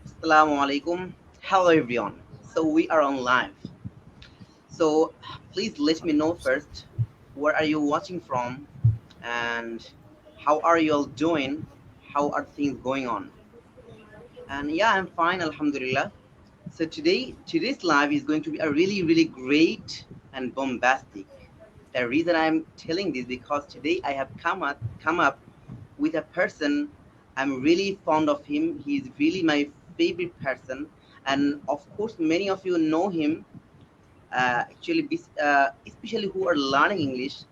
Assalamu alaikum. Hello everyone. So we are on live. So please let me know first where are you watching from and how are you all doing? How are things going on? And yeah, I'm fine, alhamdulillah. So today's live is going to be a really great and bombastic. The reason I'm telling this because today I have come up with a person. I'm really fond of him. He's really my favorite person, and of course, many of you know him. Especially who are learning English,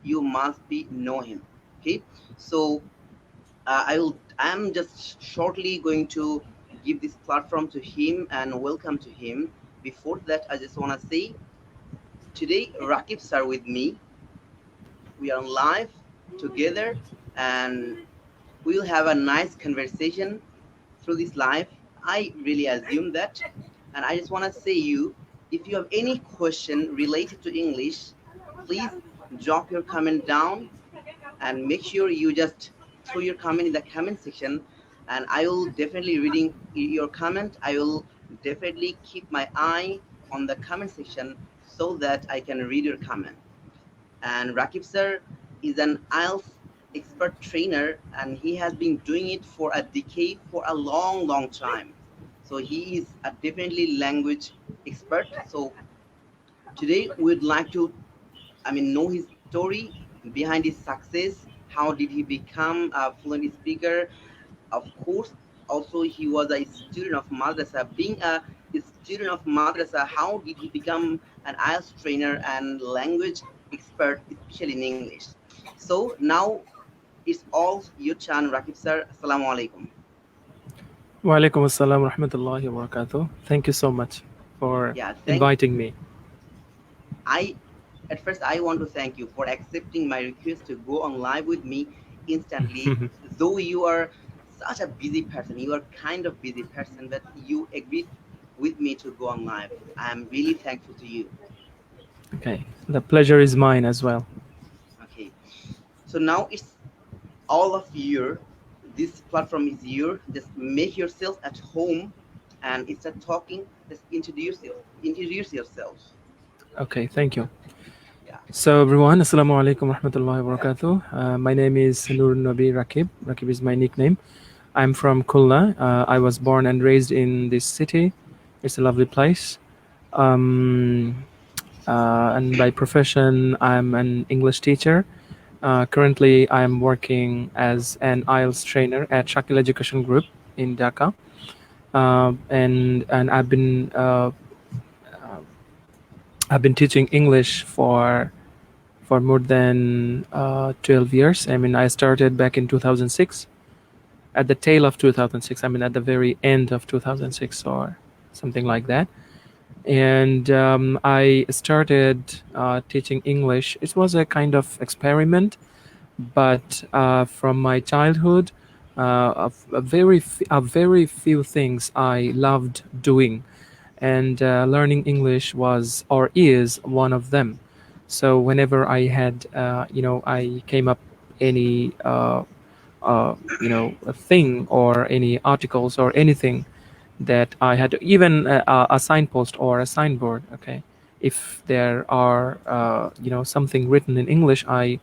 you must be know him. Okay, so I'm just shortly going to give this platform to him and welcome to him. Before that, I just want to say today Rakib sir with me. We are live together, and we'll have a nice conversation through this live. I really assume that. And I just want to say you, if you have any question related to English, please drop your comment down and make sure you just throw your comment in the comment section, and I will definitely reading your comment. I will definitely keep my eye on the comment section so that I can read your comment. And Rakib sir is an IELTS expert trainer, and he has been doing it for a decade, for a long time. So he is a definitely language expert. So today we'd like to, know his story behind his success. How did he become a fluent speaker? Of course, also he was a student of madrasa. Being a student of madrasa, how did he become an IELTS trainer and language expert, especially in English? So now it's all your turn, Rakib sir. Assalamu alaikum. Wa alaikum assalam wa rahmatullahi wa barakatuh. Thank you so much for Yeah, inviting me. I at first I want to thank you for accepting my request to go on live with me instantly. Though you are such a busy person, you are kind of busy person, but you agreed with me to go on live. I am really thankful to you. Okay, the pleasure is mine as well. Okay, so now it's all of your. This platform is your. Just make yourself at home, and start talking. Just introduce yourself. Introduce yourself. Okay, thank you. Yeah. So everyone, assalamu alaikum wa rahmatullahi wa barakatuh. My name is Nur Nabi Rakib. Rakib is my nickname. I'm from Khulna. I was born and raised in this city. It's a lovely place. Um, and by profession, I'm an English teacher. Currently, I'm working as an IELTS trainer at Shakil Education Group in Dhaka. And I've been teaching English for more than 12 years. I mean, I started back in 2006, at the tail of 2006. I mean, at the very end of 2006 or something like that. And I started teaching English. It was a kind of experiment, but from my childhood, a very few things I loved doing, and learning English was or is one of them. So whenever I had, I came up any, a thing or any articles or anything that I had, even a signpost or a signboard. Okay, if there are, something written in English, I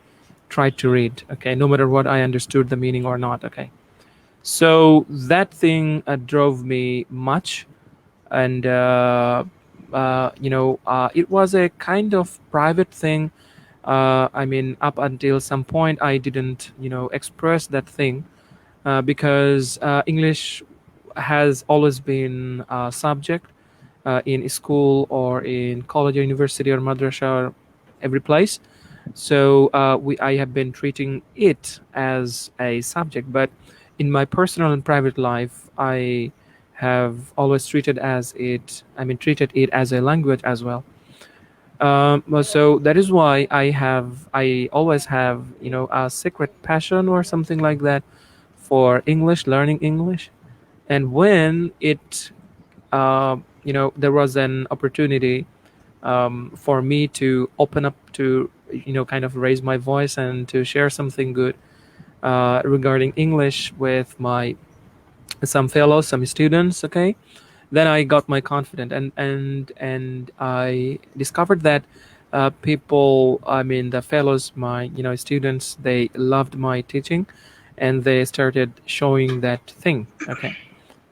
tried to read. Okay, no matter what I understood the meaning or not. Okay, so that thing drove me much, and it was a kind of private thing. I mean, up until some point I didn't express that thing, because English has always been a subject in school or in college or university or madrasa or every place. So I have been treating it as a subject, but in my personal and private life, I have always treated it as a language as well. Well, so that is why I always have, a secret passion or something like that for English, learning English. And when there was an opportunity for me to open up to, kind of raise my voice and to share something good regarding English with my some fellows, some students. Okay, then I got my confidence, and I discovered that people, I mean the fellows, my students, they loved my teaching, and they started showing that thing. Okay,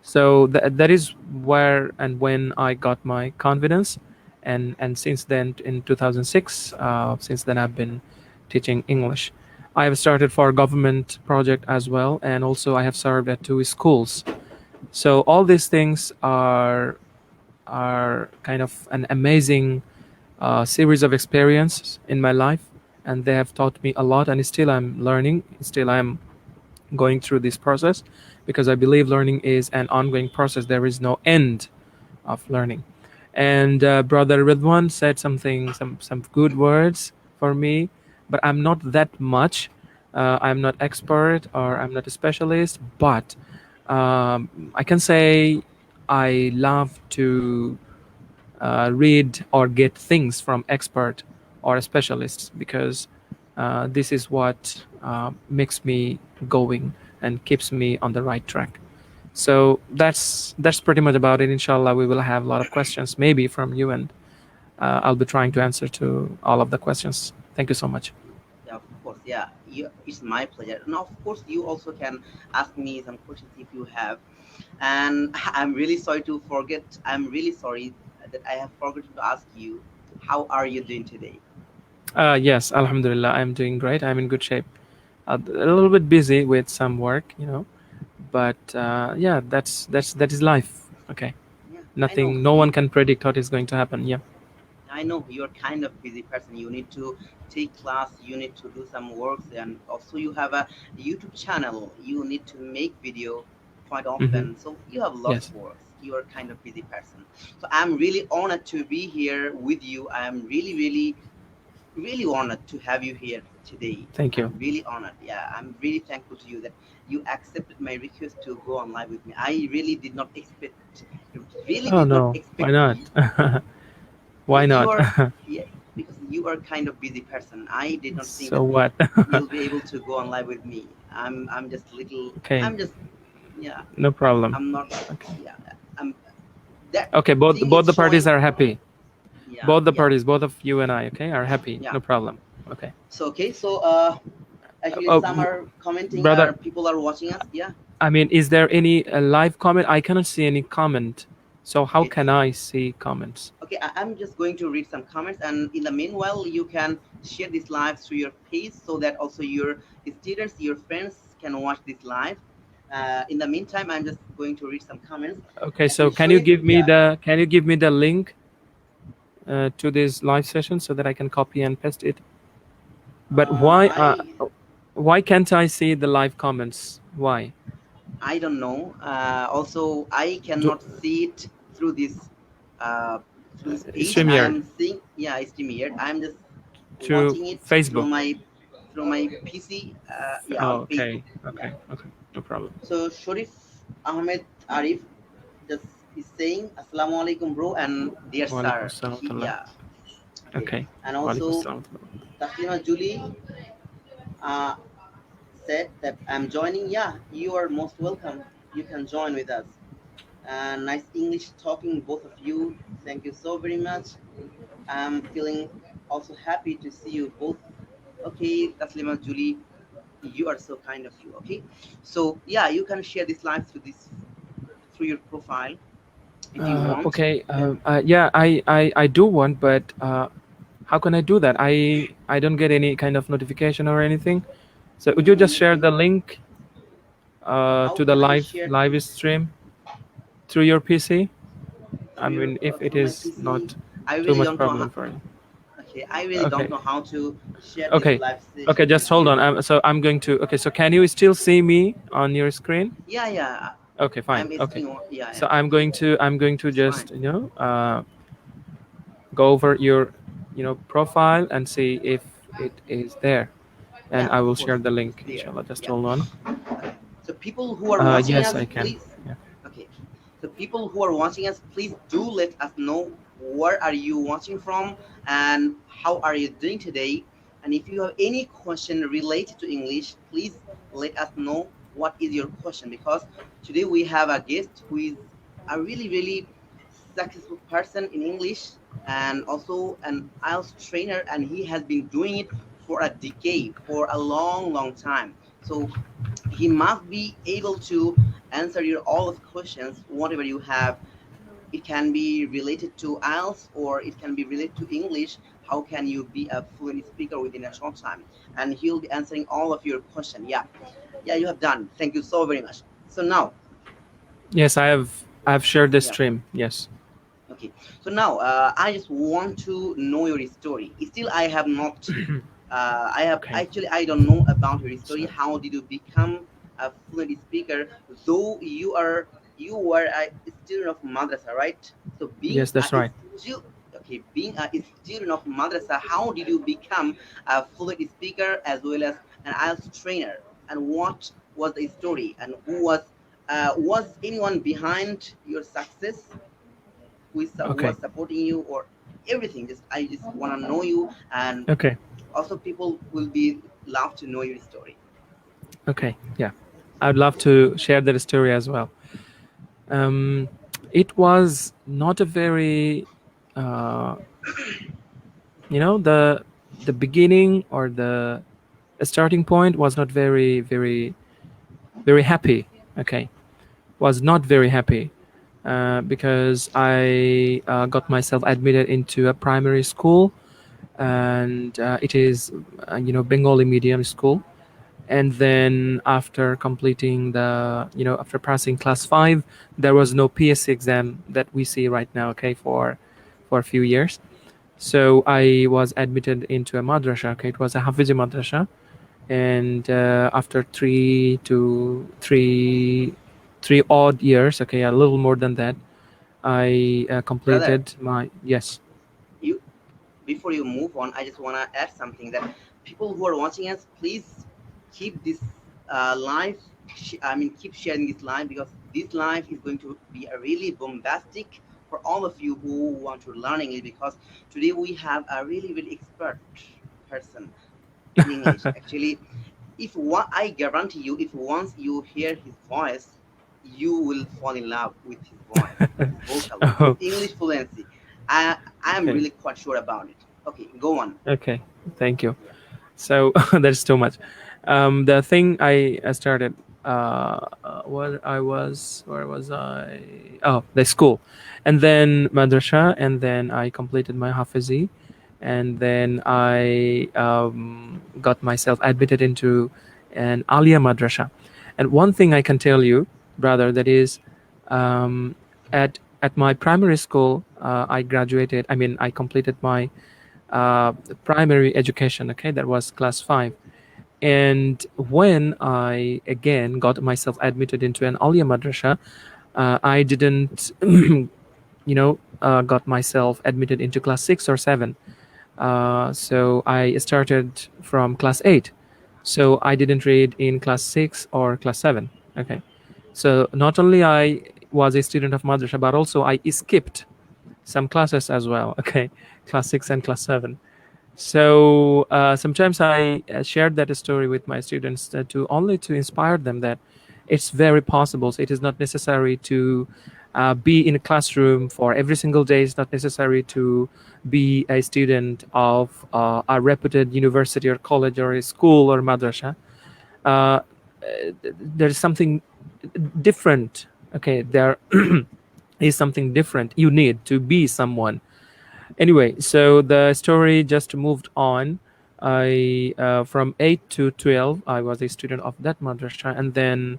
so that is where and when I got my confidence, and since then, in 2006, since then I've been teaching English. I have started for a government project as well, and also I have served at two schools. So all these things are kind of an amazing series of experiences in my life, and they have taught me a lot. And still I'm learning. Still I'm going through this process, because I believe learning is an ongoing process. There is no end of learning. And brother Ridwan said something, some good words for me, but I'm not that much. I'm not expert, or I'm not a specialist, but I can say I love to read or get things from expert or specialists, because this is what makes me going and keeps me on the right track. So that's pretty much about it. Inshallah, we will have a lot of questions maybe from you, and I'll be trying to answer to all of the questions. Thank you so much. Yeah, of course. Yeah, it's my pleasure. And of course, you also can ask me some questions if you have. And I'm really sorry to forget. I'm really sorry that I have forgotten to ask you, how are you doing today? Yes, Alhamdulillah, I'm doing great. I'm in good shape. A little bit busy with some work, but yeah, that is life. Okay, Yeah, I know nothing, no one you. can predict what is going to happen. Yeah. I know you're kind of busy person. You need to take class. You need to do some works, and also you have a YouTube channel. You need to make video quite Hmm. often. So you have lots Yes. of works. You are kind of busy person. So I'm really honored to be here with you. I'm really, really, really honored to have you here today. Thank you. I'm really honored. Yeah, I'm really thankful to you that you accepted my request to go on live with me. I really did not expect, really Oh did not no, why expect not? you, Why because you not? are, yeah, because you are kind of busy person. I did not think So that what? you'll be able to go on live with me. I'm just little. Okay, I'm just, yeah. no problem. I'm not. Okay. Yeah. I'm. That Okay, both thing is both the parties showing. are happy. Yeah. Both the Yeah. parties, both of you and I, okay, are happy. Yeah. No problem. Okay. So okay. So actually, Oh, some are commenting. brother, People are watching us. Yeah. I mean, is there any live comment? I cannot see any comment. So how Okay. can I see comments? Okay. I'm just going to read some comments, and in the meanwhile, you can share this live through your page so that also your students, your friends can watch this live. In the meantime, I'm just going to read some comments. Okay, so Actually, Sharif, yeah. can you give me the link to this live session so that I can copy and paste it? But I why can't I see the live comments? Why? I don't know. Also, I Do, cannot see it uh, through this page. I StreamYard am seeing, yeah, it's premiered. I'm just to watching it Facebook. through my PC. Yeah, on Oh, Facebook. okay, Yeah. okay, okay, no problem. So Sharif Ahmed Arif just is saying Assalamu alaikum, bro, and dear Walaikum sir. assalam wa rahmatullah. Yeah. Okay. Okay. And Walaikum also assalam wa rahmatullah. Taslima Julie uh, said that I'm joining. Yeah, you are most welcome. You can join with us. Nice English talking, both of you. Thank you so very much. I'm feeling also happy to see you both. Okay, Taslima Julie, you are so kind of you. Okay, so yeah, you can share this live through your profile if you want. Okay. Then Yeah, I do want, but how can I do that? I don't get any kind of notification or anything. So would you just share okay, the link how to the can I share live this stream through your PC? I through your mean, if it through my is PC? not I too really much don't know problem how. for you. Okay, I really don't Okay. know how to share this Okay. live Okay. session Just with hold you. on. So I'm going to. Okay. So can you still see me on your screen? Yeah, yeah. Okay. Fine. I'm Okay. asking. Yeah, So yeah. I'm going to It's fine. just go over your profile and see if it is there, and Yeah, I of will course, share the it's link. there. Inshallah. Just Yeah. hold on. Okay. So people who are watching Yes, us, I can. please. Yeah. Okay. So people who are watching us, please do let us know where are you watching from and how are you doing today. And if you have any question related to English, please let us know. what is your question, because today we have a guest who is a really, really successful person in English, and also an IELTS trainer, and he has been doing it for a decade, for a long, long time. So he must be able to answer your all of questions, whatever you have. It can be related to IELTS or it can be related to English. How can you be a fluent speaker within a short time? And he'll be answering all of your questions. Yeah, yeah, you have done. Thank you so very much. So now, Yes, I've shared the yeah, stream. Yes. okay. So now, I just want to know your story. Still, I have not. I have Okay. actually I don't know about your story. So How did you become a fluent speaker? Though you were a student of madrasa, right? So being yes, that's a right. still okay, being a student of madrasa, how did you become a fluent speaker as well as an IELTS trainer? And what was the story? And who was anyone behind your success? Who Okay. was supporting you or everything? Just I just want to know you, and Okay. also people will be love to know your story. Okay. Yeah, I'd love to share that story as well. Um, it was not a very, uh, the beginning or the starting point was not very happy. Okay, was not very happy because I got myself admitted into a primary school, and it is Bengali medium school. And then after completing after passing class 5, there was no PSC exam that we see right now, okay, for a few years. So I was admitted into a madrasa. Okay, it was a Hafizi madrasa, and after three odd years, okay, a little more than that, I Brother, completed my yes. you before you move on, I just want to add something that people who are watching us, please keep this live. I mean, keep sharing this live, because this live is going to be a really bombastic for all of you who want to learn English. Because today we have a really, really expert person in English. Actually, if one, I guarantee you, if once you hear his voice, you will fall in love with his voice, with his vocal, with his Oh, English fluency. I am okay, really quite sure about it. Okay, go on. okay, thank you. Yeah, So that's too much. The thing I started, where was I? Oh, the school, and then madrasa, and then I completed my hafizi, and then I got myself admitted into an alia madrasa. And one thing I can tell you, brother, that is, um, at my primary school, I graduated. I mean, I completed my uh, primary education. Okay, that was class 5. And when I again got myself admitted into an Alia madrasa, I didn't, got myself admitted into class 6 or 7. So I started from class 8. So I didn't read in class 6 or class 7. Okay. So not only I was a student of madrasa, but also I skipped some classes as well. Okay, class 6 and class 7. So sometimes I shared that story with my students to only to inspire them that it's very possible. So it is not necessary to be in a classroom for every single day. It's not necessary to be a student of a reputed university or college or a school or madrasa. Uh, there's something different. Okay, there is something different. You need to be someone. Anyway, so the story just moved on. I From 8 to 12 I was a student of that madrasa, and then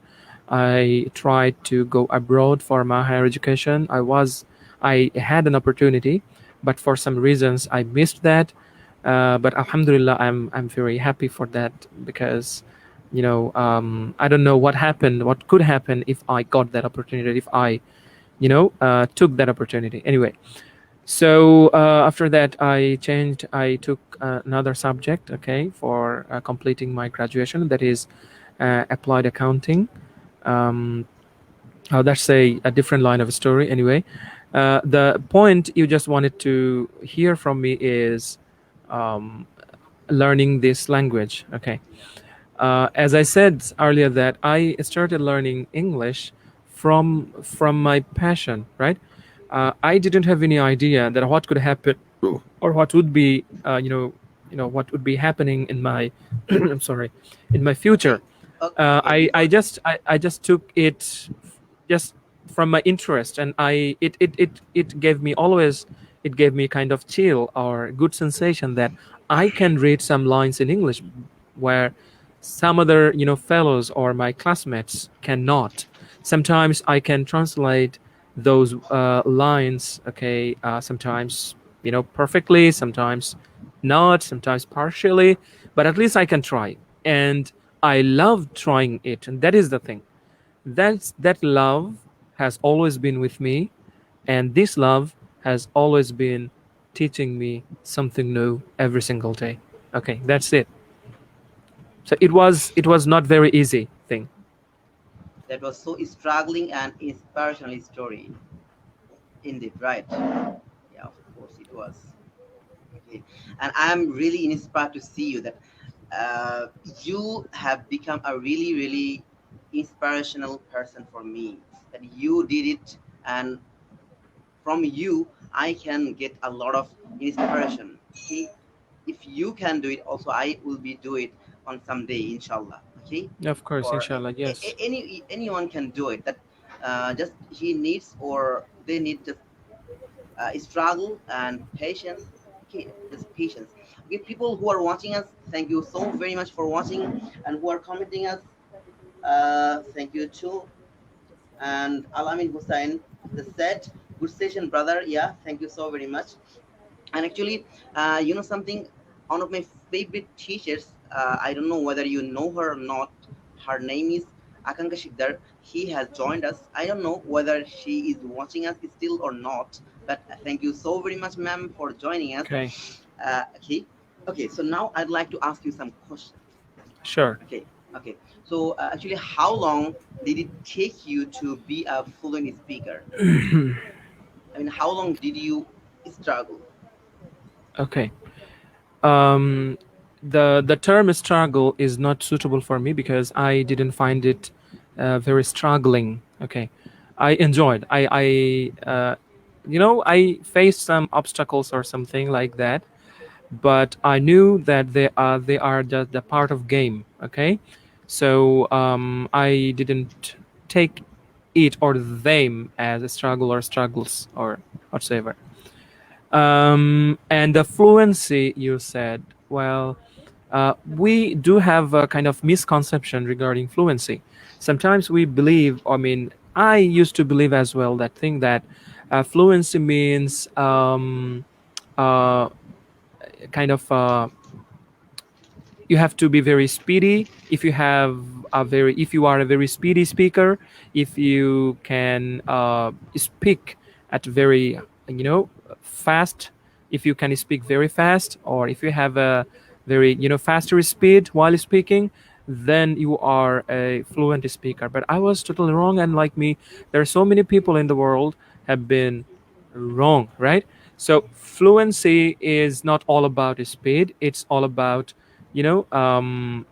I tried to go abroad for my higher education. I had an opportunity, but for some reasons I missed that. But alhamdulillah, I'm very happy for that, because I don't know what could happen if I got that opportunity, if I took that opportunity. Anyway, so after that, I took another subject, okay, for completing my graduation. That is applied accounting. Um, that's a different line of story. Anyway, the point you just wanted to hear from me is um, learning this language. Okay. As I said earlier, that I started learning English from my passion, right? I didn't have any idea that what could happen or what would be, what would be happening in my, I'm sorry, in my future. Okay. Okay. I Before. just I just took it just from my interest, and it gave me always, it gave me kind of chill or good sensation that I can read some lines in English where some other fellows or my classmates cannot. Sometimes I can translate those lines, okay, sometimes perfectly, sometimes not, sometimes partially, but at least I can try. And I love trying it, and that is the thing. That love has always been with me, and this love has always been teaching me something new every single day. Okay, that's it. So it was not very easy thing. That was so struggling and inspirational story. Indeed, right? Yeah, of course it was. Okay, and I'm really inspired to see you that uh, you have become a really, really inspirational person for me. That you did it, and from you, I can get a lot of inspiration. Okay, if you can do it, also I will be do it on some day, inshallah. Okay, Of course, or inshallah, yes. anyone can do it. That just he needs or they need just struggle and patience. Okay, just patience. Okay, people who are watching us, thank you so very much for watching, and who are commenting us, thank you too. And Alamin Hussain, the set, good session, brother. Yeah, thank you so very much. And actually, you know something, one of my favorite teachers, I don't know whether you know her or not. Her name is Akanka Shikdar. He has joined us. I don't know whether she is watching us still or not, but thank you so very much, ma'am, for joining us. Okay, Okay, okay, so now I'd like to ask you some questions. sure. Okay, okay, so actually, how long did it take you to be a fluent speaker? I mean, how long did you struggle? Okay. um the term struggle is not suitable for me because I didn't find it very struggling. Okay, I enjoyed, I faced some obstacles or something like that, but I knew that they are just the part of game. Okay, so I didn't take it or them as a struggle or struggles or whatsoever. And the fluency you said, well, we do have a kind of misconception regarding fluency. Sometimes we believe, I mean, I used to believe as well that thing that fluency means uh, kind of you have to be very speedy. If you have if you are a very speedy speaker, if you can speak at very fast, if you can speak very fast, or if you have a very faster speed while speaking, then you are a fluent speaker. But I was totally wrong, and like me, there are so many people in the world have been wrong, right? So fluency is not all about speed, it's all about you know um,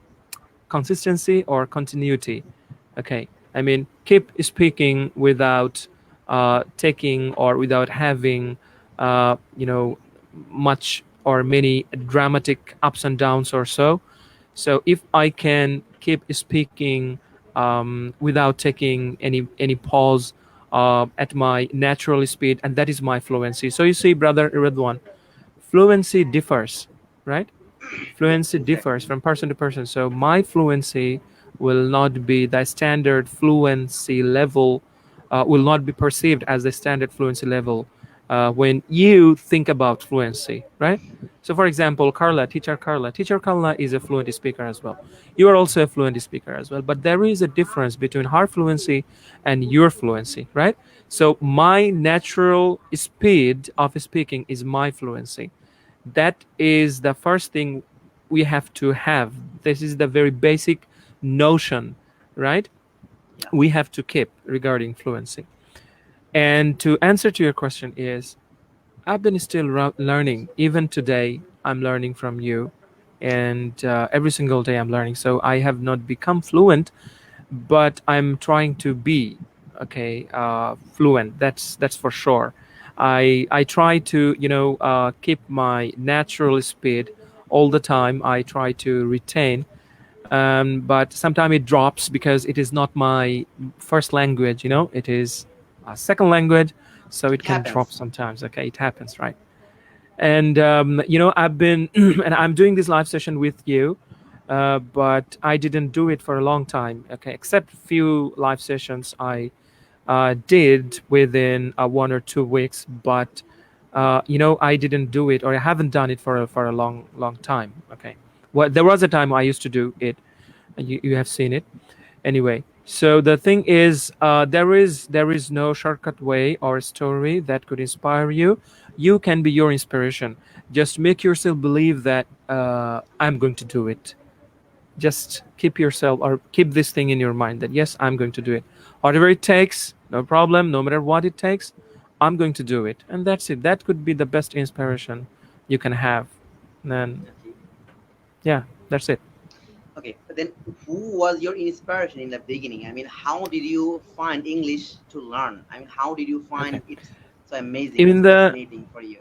consistency or continuity. Okay, I mean, keep speaking without taking or without having much or many dramatic ups and downs or so. So if I can keep speaking without taking any pause at my natural speed, and that is my fluency. So you see, brother Redwan, fluency differs, right? Yes, Fluency differs exactly. from person to person. So my fluency will not be the standard fluency level, will not be perceived as the standard fluency level when you think about fluency, right? So, for example, teacher Carla is a fluent speaker as well. You are also a fluent speaker as well, but there is a difference between her fluency and your fluency, right? So, my natural speed of speaking is my fluency. That is the first thing we have to have. This is the very basic notion, right? Yeah. We have to keep regarding fluency. And to answer to your question is, I've been still learning. Even today, I'm learning from you. and every single day I'm learning. So I have not become fluent, but I'm trying to be okay, fluent. That's for sure. I try to keep my natural speed all the time. I try to retain, but sometimes it drops because it is not my first language. It is a second language, so It it can drop happens. sometimes. Okay, it happens, right? And I've been and I'm doing this live session with you, but I didn't do it for a long time. Okay, except few live sessions I did within 1 or 2 weeks, but I didn't do it, or I haven't done it for a long time. Okay, well, there was a time I used to do it. You have seen it anyway. So the thing is, there is no shortcut way or story that could inspire you. You can be your inspiration. Just make yourself believe that I'm going to do it. Just keep yourself, or keep this thing in your mind, that yes, I'm going to do it, whatever it takes, no problem, no matter what it takes, I'm going to do it. And that's it. That could be the best inspiration you can have. Then Okay. yeah, that's it. Okay, but then who was your inspiration in the beginning? I mean, how did you find English to learn? I mean, how did you Okay. find it so amazing, in so the fascinating for you?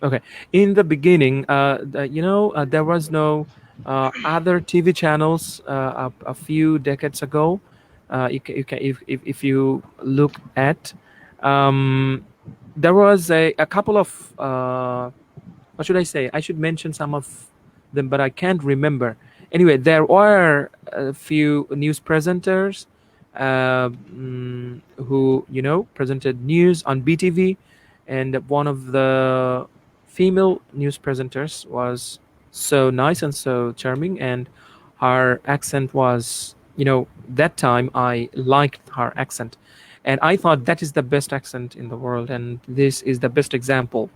Okay. In the beginning, there was no other TV channels a few decades ago. If you look at, um, there was a couple of, what should I say? I should mention some of them, but I can't remember. Anyway, there were a few news presenters who presented news on BTV, and one of the female news presenters was so nice and so charming, and her accent was, that time I liked her accent, and I thought that is the best accent in the world, and this is the best example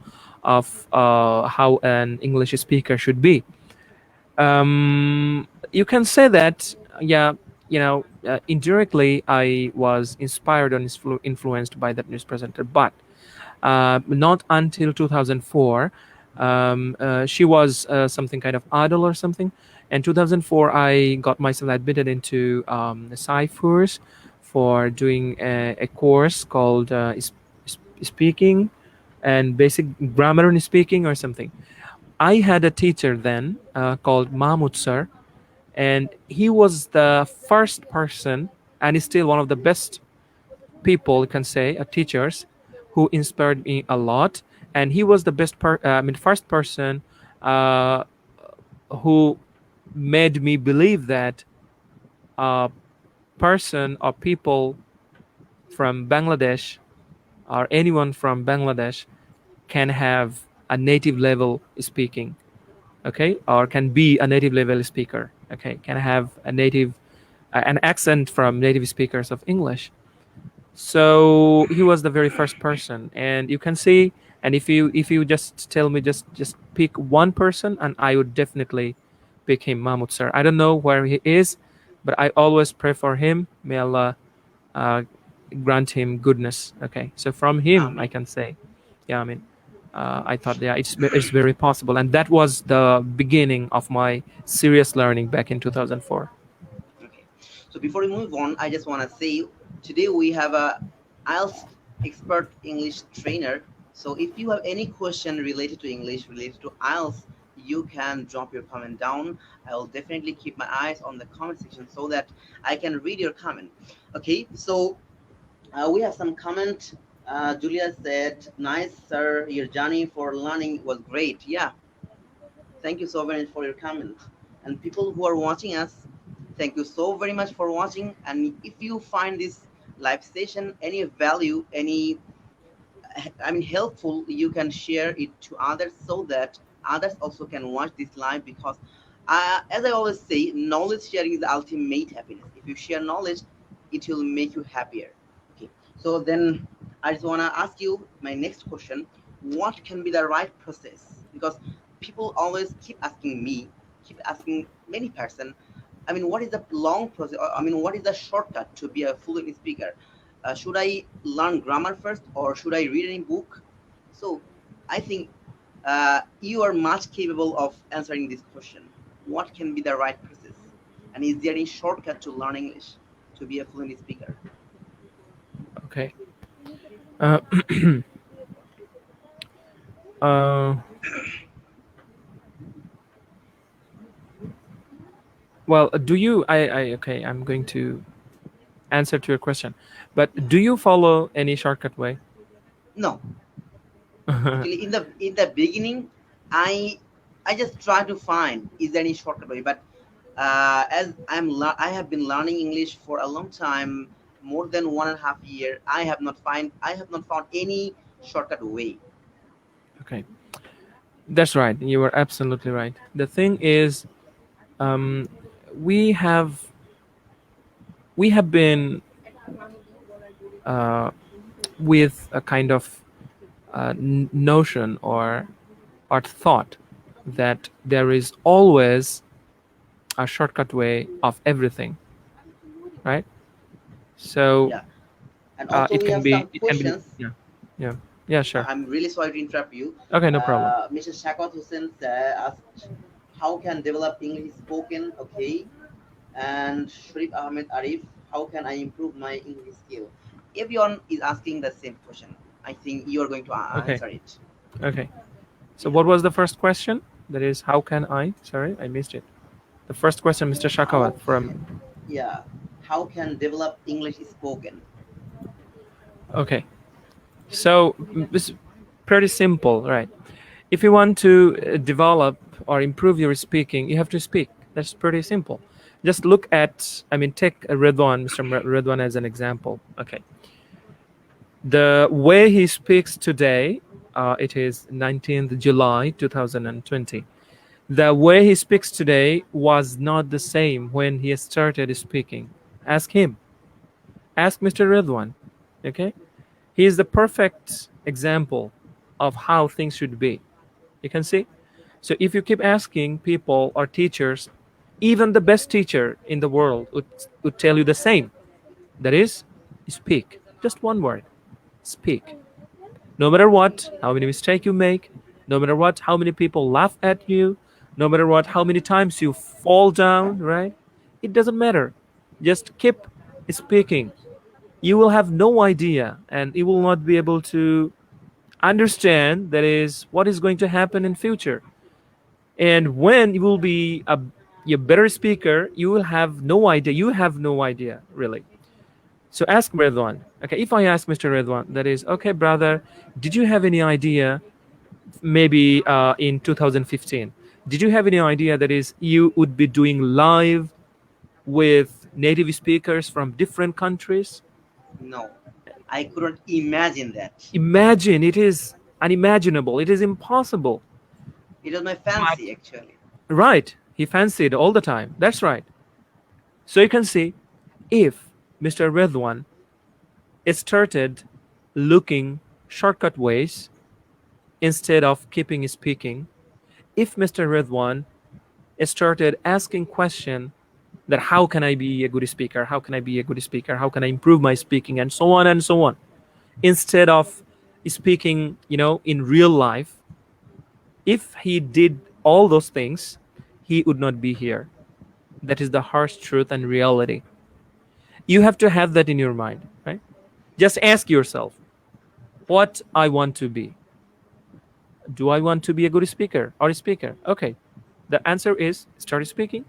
of how an English speaker should be. You can say that, yeah, indirectly I was inspired and influenced by that news presenter, but not until 2004. She was something kind of idol or something. And 2004, I got myself admitted into Cyphers for doing a course called speaking and basic grammar in speaking or something. I had a teacher then called Mahmoud Sir, and he was the first person, and is still one of the best people, you can say, teachers, who inspired me a lot. And he was the first person uh, who made me believe that a person or people from Bangladesh, or anyone from Bangladesh, can have a native level speaking, okay, or can be a native level speaker, okay, can have an accent from native speakers of English. So he was the very first person, and you can see. And if you just tell me, just pick one person, and I would definitely pick him, Mahmoud Sir. I don't know where he is, but I always pray for him. May Allah uh, grant him goodness. Okay, so from him I Amen. can say, yeah, I mean, I thought, yeah, it's very possible, and that was the beginning of my serious learning back in 2004. Okay. So before we move on, I just want to say today we have a IELTS expert English trainer. So if you have any question related to English, related to IELTS, you can drop your comment down. I will definitely keep my eyes on the comment section so that I can read your comment. Okay. So we have some comment. Julia said, "Nice, sir. Your journey for learning was great." Yeah, thank you so very much for your comment. And people who are watching us, thank you so very much for watching. And if you find this live session any value, any, I mean, helpful, you can share it to others so that others also can watch this live. Because, as I always say, knowledge sharing is the ultimate happiness. If you share knowledge, it will make you happier. Okay. So then, I just want to ask you my next question: what can be the right process? Because people always keep asking me, keep asking many person. I mean, what is the long process? I mean, what is the shortcut to be a fluent speaker? Should I learn grammar first, or should I read any book? So I think you are much capable of answering this question. what can be the right process, and is there any shortcut to learn English to be a fluent speaker? Okay. Uh, uh, well, do you? Okay. I'm going to answer to your question, but do you follow any shortcut way? No, actually, in the beginning, I I just try to find is there any shortcut way, but as I have been learning English for a long time, more than 1.5 year. I have not found any shortcut way. Okay, that's right. You are absolutely right. The thing is, um, we have we have been uh, with a kind of notion or thought that there is always a shortcut way of everything, right? So Yeah, and also we have some it can be, questions. yeah, yeah, yeah, sure. I'm really sorry to interrupt you. Okay, no problem. Mr. Shakot Hussain asked, "How can develop English spoken?" Okay, and Sharif Ahmed Arif, "How can I improve my English skill?" Everyone is asking the same question. I think you are going to Okay, answer it. okay. So Yeah. what was the first question? That is, how can I? Sorry, I missed it. The first question, Mr. How Shakawat from. yeah, how can develop English spoken? Okay, so it's pretty simple, right? If you want to develop or improve your speaking, you have to speak. That's pretty simple. Just look at, I mean, take Redwan, Mr. Redwan as an example. Okay, the way he speaks today, it is 19th July 2020. The way he speaks today was not the same when he started speaking. Ask him. Ask Mr. Redwan. Okay, he is the perfect example of how things should be. You can see. So if you keep asking people or teachers, even the best teacher in the world would tell you the same. That is, speak. Just one word. Speak. No matter what, how many mistakes you make, no matter what, how many people laugh at you, no matter what, how many times you fall down, right? It doesn't matter. Just keep speaking. You will have no idea and you will not be able to understand that is what is going to happen in future. And when you will be a better speaker, you will have no idea. You have no idea, really. So ask Redwan. Okay, if I ask Mr. Redwan, that is, okay, brother, did you have any idea maybe in 2015? Did you have any idea that is you would be doing live with native speakers from different countries? No, I couldn't imagine that. Imagine, it is unimaginable. It is impossible. It was my But fancy actually. right, he fancied all the time. That's right. So you can see if Mr. Redwan started looking shortcut ways instead of keeping speaking, if Mr. Redwan started asking question that how can I be a good speaker, how can I be a good speaker, how can I improve my speaking, and so on, instead of speaking, in real life, if he did all those things, he would not be here. That is the harsh truth and reality. You have to have that in your mind, right? Just ask yourself, what I want to be. Do I want to be a good speaker or a speaker? Okay. The answer is start speaking.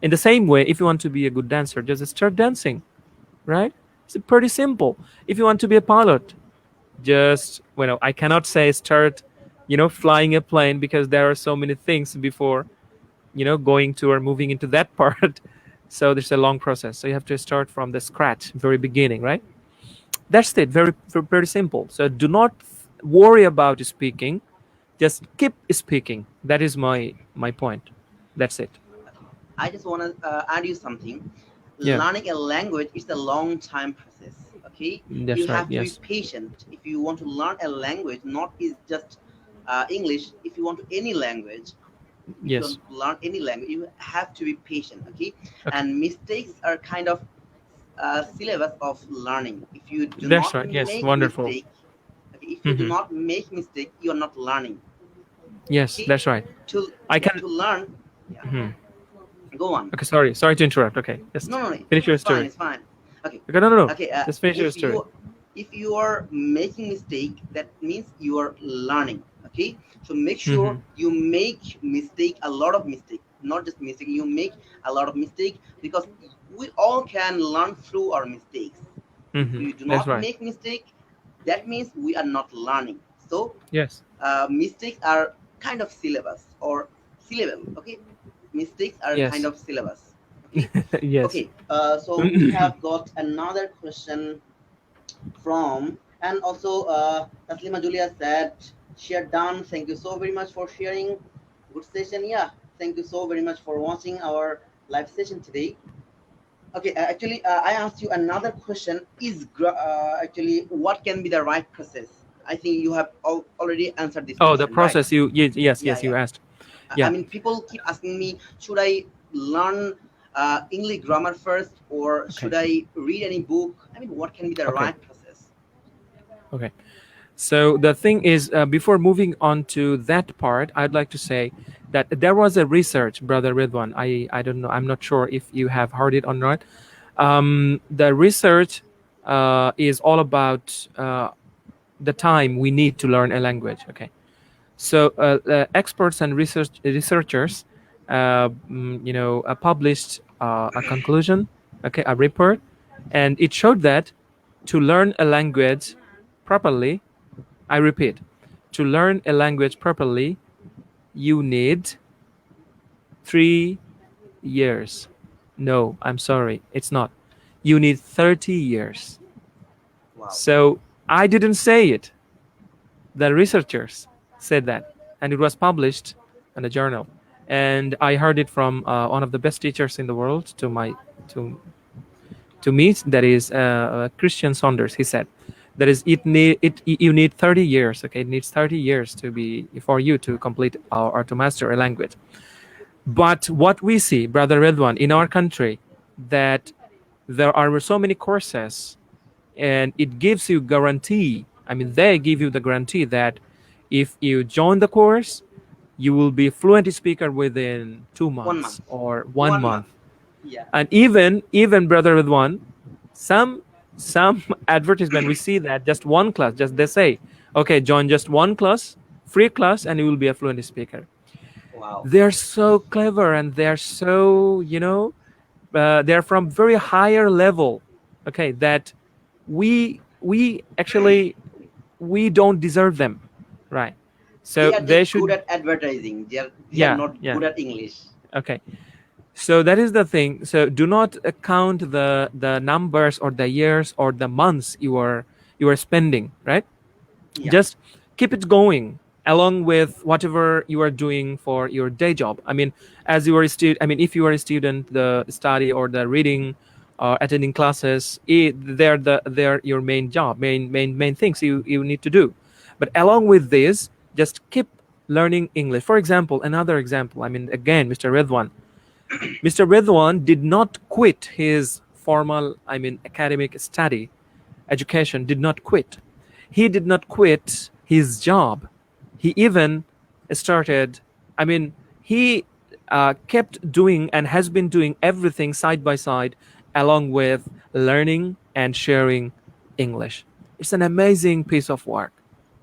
In the same way, if you want to be a good dancer, just start dancing, right? It's pretty simple. If you want to be a pilot, just, I cannot say start, flying a plane because there are so many things before, going to or moving into that part. So there's a long process. So you have to start from the scratch, very beginning, right? That's it. Very, very simple. So do not worry about speaking. Just keep speaking. That is my point. That's it. I just want to add you something. Yeah, Learning a language is a long time process. Okay, you that's right. have to be Yes. patient if you want to learn a language. Not is just English. If you want to any language, if you Yes. want to learn any language, you have to be patient. Okay, Okay. and mistakes are kind of syllabus of learning. If you do That's not right. Yes. make Wonderful. mistake, okay, if you do Hmm. not make mistake, you are not learning. Yes, Okay, that's right. to I can. to learn. Yeah, Mhm. go on. Okay, sorry to interrupt. Okay, just No, no, no, finish your it's fine, story. it's fine. Okay, Okay, no. okay. Just finish your If story. you are making mistake, that means you are learning. Okay, so make sure Hmm. you make mistake, a lot of mistake, not just mistake. You make a lot of mistake, because we all can learn through our mistakes. If Hmm. we do That's not right. make mistake, that means we are not learning. So Yes. mistakes are kind of syllabus or syllable. Okay, mistakes are kind Yes. of syllabus. Okay, Yes. okay. So we have got another question from, and also Taslima Julia said, share done. Thank you so very much for sharing. Good session. Yeah, thank you so very much for watching our live session today. Okay, actually, I asked you another question. Actually, what can be the right process? I think you have already answered this Oh, the question, right? process. Yes, Yeah, yes, you yeah. asked. I Yeah. mean, people keep asking me, should I learn English grammar first, or Okay. should I read any book? I mean, what can be the Okay. right process? Okay. So the thing is, before moving on to that part, I'd like to say that there was a research, brother Ridwan. I don't know. I'm not sure if you have heard it or not. The research is all about the time we need to learn a language. Okay. So experts and researchers, published a conclusion, okay, a report, and it showed that to learn a language properly, I repeat, to learn a language properly, you need 3 years. No, I'm sorry, it's not. You need 30 years. Wow. So I didn't say it. The researchers said that, and it was published in a journal. And I heard it from one of the best teachers in the world to to me. That is Christian Saunders. He said that is you need 30 years. Okay, it needs 30 years to be for you to complete or to master a language. But what we see, brother Redwan, in our country, that there are so many courses, and it gives you guarantee. I mean, they give you the guarantee that if you join the course, you will be a fluent speaker within two One months month. or one 1 month. month. Yeah. And even brother with one, some some advertisement we see that just one class, just they say, okay, join just one class, free class, and you will be a fluent speaker. Wow. They're so clever, and they're so they're from very higher level, okay, that we actually we don't deserve them, right? They So are they just good should, at advertising. They are yeah, not yeah, good at English. okay. So that is the thing. So do not count the numbers or the years or the months you are spending, right? Yeah. Just keep it going along with whatever you are doing for your day job. I mean, as you are a student, I mean, if you are a student, the study or the reading or attending classes, they're your main job, main things you need to do. But along with this, just keep learning English. For example, another example, I mean, again, Mr. Redwan. Mr. Redwan did not quit his formal, I mean, academic study, education, did not quit. He did not quit his job. He even started, I mean, he kept doing and has been doing everything side by side along with learning and sharing English. It's an amazing piece of work.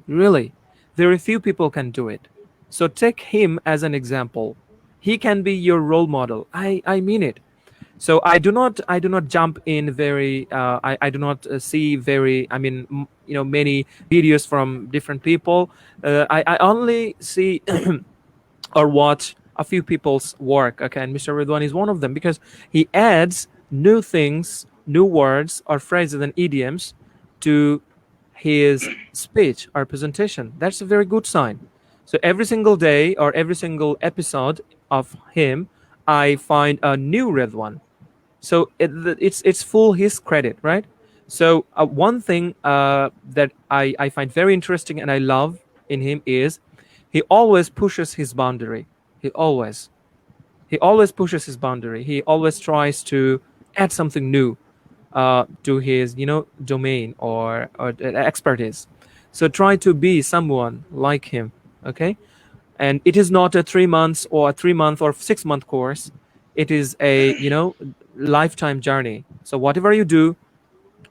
Really. Very few people can do it. So take him as an example. He can be your role model. I mean it. So I do not jump in very I do not see very, I mean, many videos from different people. I only see or watch a few people's work. Okay, and Mr. Ridwan is one of them because he adds new things, new words or phrases and idioms to his speech or presentation. That's a very good sign. So every single day or every single episode of him, I find a new Ridwan. So it's full his credit, right? So one thing that I find very interesting and I love in him is he always pushes his boundary. He always pushes his boundary. He always tries to add something new to his domain or expertise. So try to be someone like him. Okay. And it is not a 3 months or a 3 month or 6 month course. It is a, lifetime journey. So whatever you do,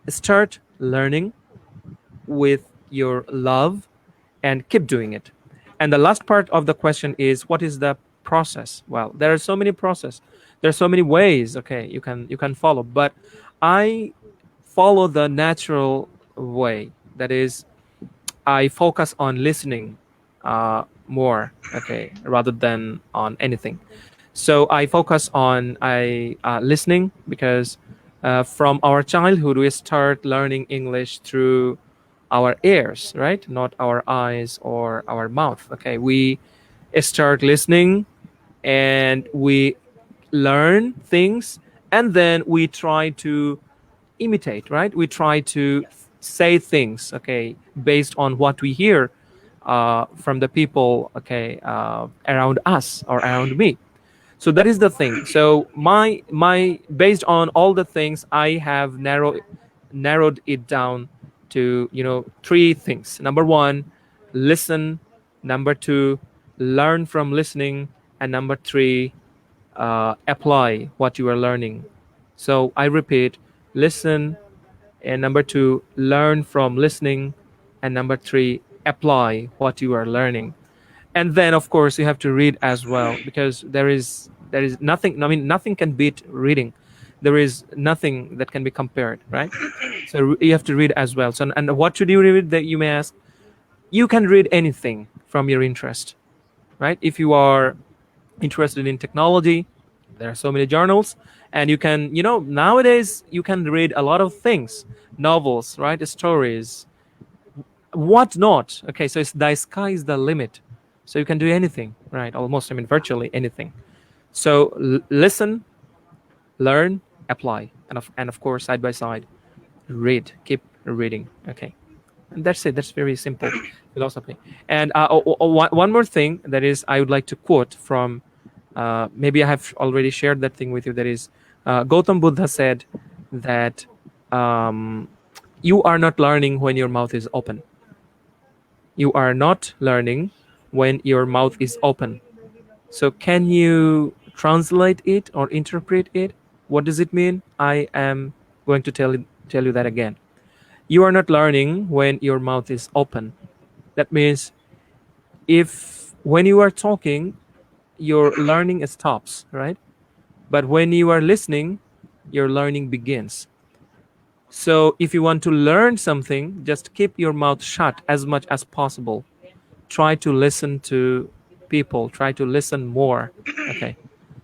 start learning with your love and keep doing it. And the last part of the question is, what is the process? Well, there are so many process. There are so many ways, okay, you can follow, but I follow the natural way. That is, I focus on listening more, okay, rather than on anything. So I focus on I listening, because from our childhood we start learning English through our ears, right? Not our eyes or our mouth. Okay, we start listening and we learn things, and then we try to imitate, right? We try to Yes. say things, okay, based on what we hear from the people, okay, around us or around me. So that is the thing. So my based on all the things, I have narrowed it down to, three things. Number one, listen. Number two, learn from listening. And number three, apply what you are learning. So I repeat: listen, and number two, learn from listening, and number three, apply what you are learning. And then of course you have to read as well, because there is nothing, I mean, nothing can beat reading. There is nothing that can be compared, right? So you have to read as well. So, and what should you read, that you may ask? You can read anything from your interest, right? If you are interested in technology, there are so many journals, and you can, nowadays you can read a lot of things, novels, right, stories, what not. Okay, so it's the sky is the limit. So you can do anything, right? Almost, I mean, virtually anything. So listen, learn, apply, and of course, side by side, read, keep reading. Okay, and that's it. That's very simple philosophy. And one more thing, that is, I would like to quote from, maybe I have already shared that thing with you. That is, Gautam Buddha said that, you are not learning when your mouth is open. You are not learning when your mouth is open. So can you translate it or interpret it? What does it mean? I am going to tell you that again. You are not learning when your mouth is open. That means, if when you are talking, your learning stops, right? But when you are listening, your learning begins. So if you want to learn something, just keep your mouth shut as much as possible. Try to listen to people, try to listen more. Okay,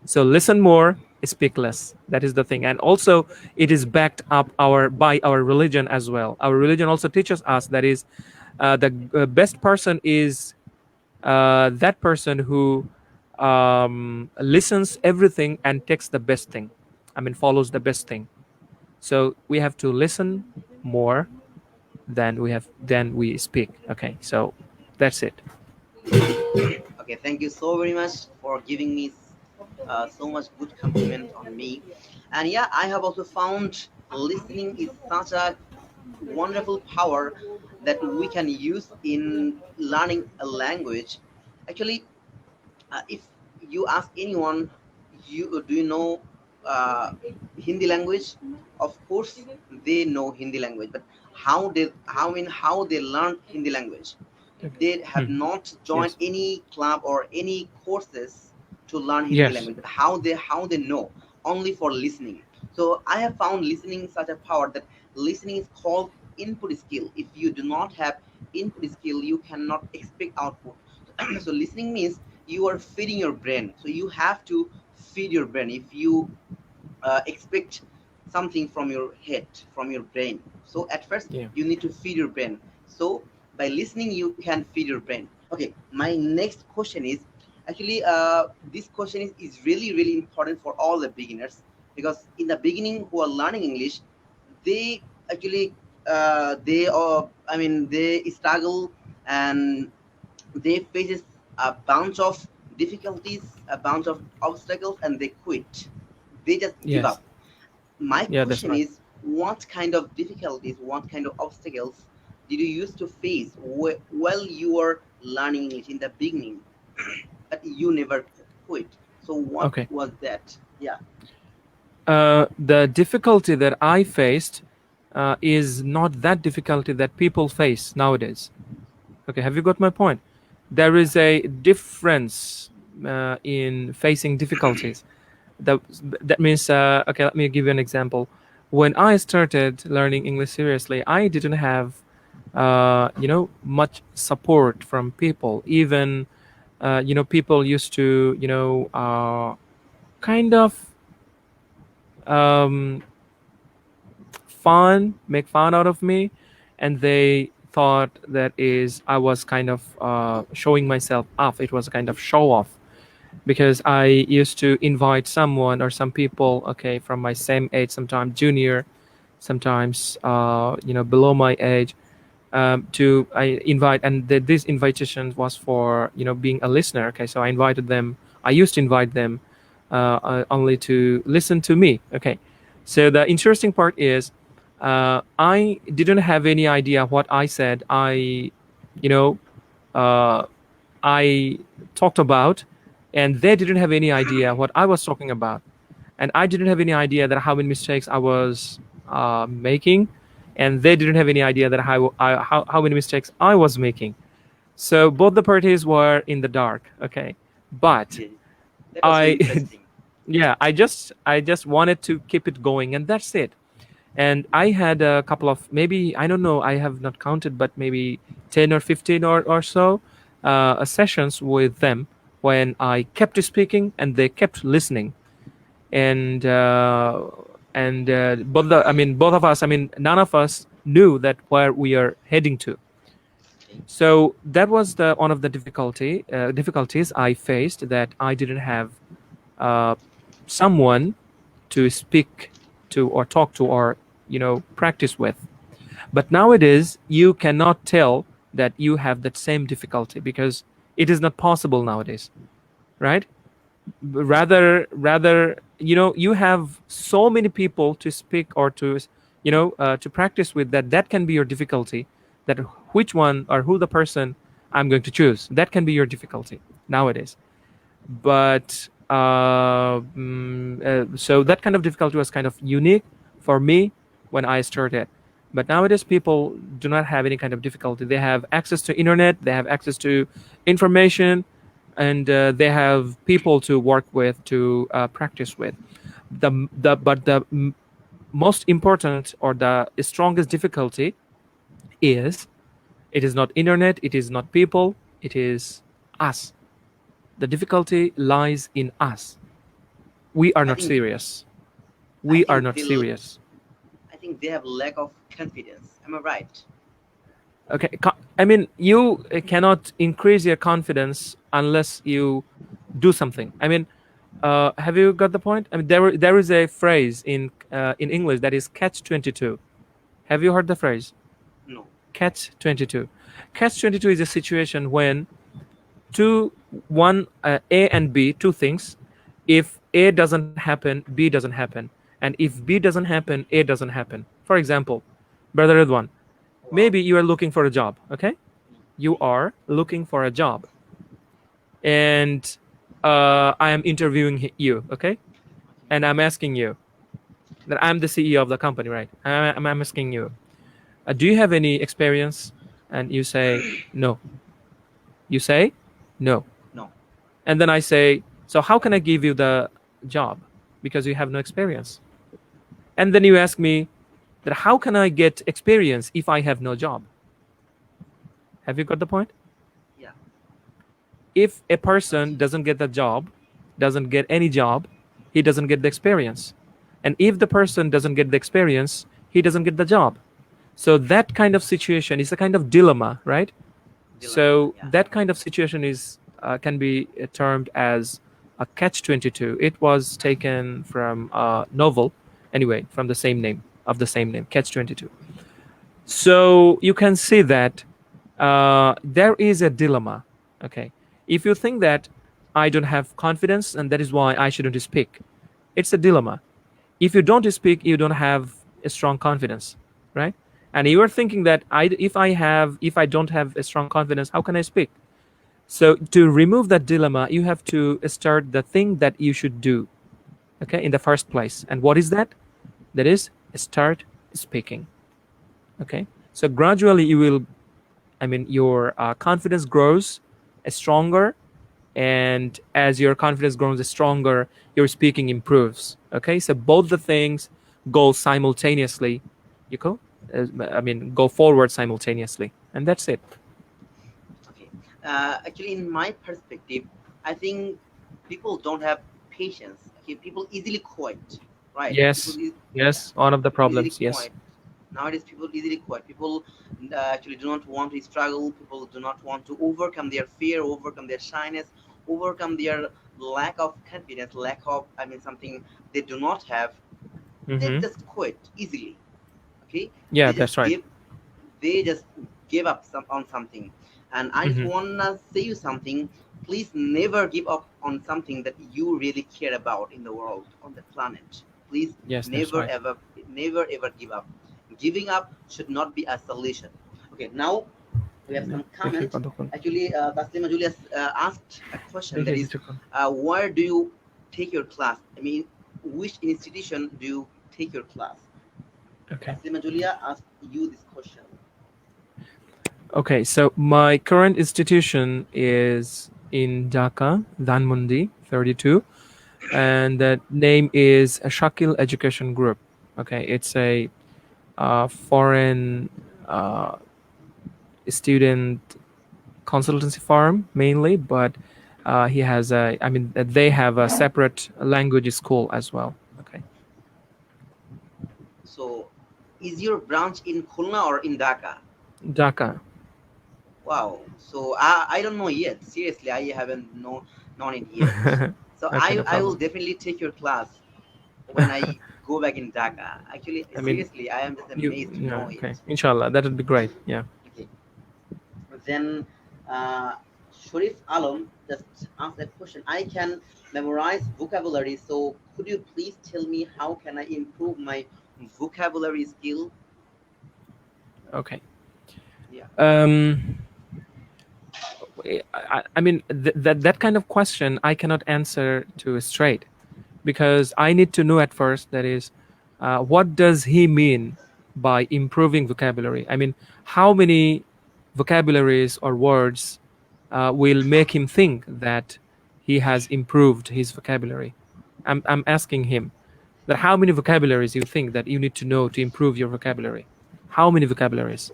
so listen more, speak less. That is the thing. And also, it is backed up by our religion as well. Our religion also teaches us, that is, the best person is that person who listens everything and takes the best thing, I mean, follows the best thing. So we have to listen more than we speak. Okay, so that's it. Okay, thank you so very much for giving me so much good compliment on me. And yeah, I have also found listening is such a wonderful power that we can use in learning a language. Actually, if you ask anyone, do you know uh, Hindi language? Of course, they know Hindi language, but how they learn Hindi language? They have Hmm. not joined Yes. any club or any courses to learn Hindi Yes. language. But how they know? Only for listening. So I have found listening such a power that listening is called input skill. If you do not have input skill, you cannot expect output. So listening means you are feeding your brain. So you have to feed your brain. If you expect something from your head, from your brain. So at first Yeah. you need to feed your brain. So by listening, you can feed your brain. Okay, my next question is actually this question is really really important for all the beginners, because in the beginning who are learning English, they actually they I mean they struggle, and they faces a bunch of difficulties, a bunch of obstacles, and they quit. They just give Yes. up. My Yeah, that's question right. is, what kind of difficulties, what kind of obstacles did you used to face while you were learning English in the beginning? but you never quit. So what Okay. was that? Yeah. The difficulty that I faced is not that difficulty that people face nowadays. Okay, have you got my point? There Yeah. is a difference in facing difficulties. That that means okay. Let me give you an example. When I started learning English seriously, I didn't have much support from people. Even people used to kind of um, make fun out of me, and they thought that is I was kind of showing myself off. It was a kind of show off because I used to invite someone or some people, okay, from my same age, sometimes junior, sometimes below my age, to I invite, and this invitation was for being a listener. Okay, so I invited them. I used to invite them only to listen to me. Okay, so the interesting part is I didn't have any idea what I said. You know, uh, I talked about, and they didn't have any idea what I was talking about, and I didn't have any idea that how many mistakes I was making, and they didn't have any idea that how many mistakes I was making. So both the parties were in the dark. Okay, but Okay. That was so I, interesting. yeah, I just wanted to keep it going, and that's it. And I had a couple of, maybe I don't know, I have not counted, but maybe 10 or 15 or so sessions with them when I kept speaking and they kept listening. And both of us, none of us knew that where we are heading to. Okay. So that was the one of the difficulties I faced, that I didn't have uh, someone to speak to or talk to or practice with. But nowadays you cannot tell that you have that same difficulty, because it is not possible nowadays, right? Rather, you have so many people to speak or to practice with, that can be your difficulty, that which one or who the person I'm going to choose, that can be your difficulty nowadays. But so that kind of difficulty was kind of unique for me when I started. But nowadays people do not have any kind of difficulty. They have access to internet, they have access to information, and they have people to work with, to practice with. The most important, or the strongest difficulty, is, it is not internet, it is not people, it is us. The difficulty lies in us. We are I not think serious. I We are think not they'll serious. I think they have lack of confidence. Am I right? Okay, you cannot increase your confidence unless you do something. Have you got the point? There is a phrase in English that is catch 22. Have you heard the phrase No. catch 22? Catch 22 is a situation when two one A and B, two things. If A doesn't happen, B doesn't happen, and if B doesn't happen, A doesn't happen. For example, brother Ridwan, Wow. maybe you are looking for a job. Okay, you Okay. are looking for a job, and I am interviewing you. Okay, and I'm asking you that I'm the CEO of the company, right? I'm asking you, do you have any experience? And you say no. You say no. No. And then I say, so how can I give you the job? Because you have no experience. And then you ask me that how can I get experience if I have no job? Have you got the point? Yeah. If a Got person you. doesn't get the job, doesn't get any job, he doesn't get the experience. And if the person doesn't get the experience, he doesn't get the job. So that kind of situation is a kind of dilemma, right? Dilemma. So Yeah. that kind of situation is can be termed as a catch 22. It was taken from a novel, anyway, from the same name, catch 22. So you can see that there is a dilemma. Okay, if you think that I don't have confidence and that is why I shouldn't speak, it's a dilemma. If you don't speak, you don't have a strong confidence, right? And you are thinking that if I don't have a strong confidence, how can I speak? So to remove that dilemma, you have to start the thing that you should do, okay, in the first place. And what is that? That is start speaking. Okay. So gradually you will, I mean, your confidence grows stronger, and as your confidence grows stronger, your speaking improves. Okay. So both the things go simultaneously. You go, I mean, go forward simultaneously, and that's it. Okay. Actually, in my perspective, I think people don't have patience. Okay, people easily quit, right? Yes. Yeah, Yes. One of the people easily problems. Yes. quit. Nowadays, people easily quit. People actually do not want to struggle. People do not want to overcome their fear, overcome their shyness, overcome their lack of confidence, lack of, I mean, something they do not have. They Mm-hmm. just quit easily. Okay, Yeah, they just that's right. give they just give up on something. And I just Mm-hmm. want to say you something. Please never give up on something that you really care about in the world, on the planet. Please Yes, that's never right. ever, never ever give up. Giving up should not be a solution. Okay, now we have some देखिए comment. कौन Actually, Taslima Julia asked a question, that देखिए is, नीचे कौन where do you take your class? I mean, which institution do you take your class? okay. Taslima Julia asked you this question. Okay, so my current institution is in Dhaka, Dhanmondi 32, and the name is Shakil Education Group. Okay, it's a foreign uh, student consultancy firm mainly, but he has a, I mean, they have a separate language school as well. Okay, So, is your branch in Khulna or in Dhaka? Dhaka. Wow. So I don't know yet. Seriously, I haven't known it yet. So Okay, no I will problem. definitely take your class when I go back in Dhaka. Actually, I mean, seriously, I am just you, amazed to yeah, know okay, it. inshallah, that would be great. Yeah. Okay. Then Sharif Alam just asked a question. I can memorize vocabulary. So could you please tell me how can I improve my vocabulary skill? Okay. Yeah. Um, I mean, that kind of question I cannot answer to straight, because I need to know at first, that is, what does he mean by improving vocabulary? I mean, how many vocabularies or words will make him think that he has improved his vocabulary? I'm asking him that how many vocabularies you think that you need to know to improve your vocabulary? How many vocabularies?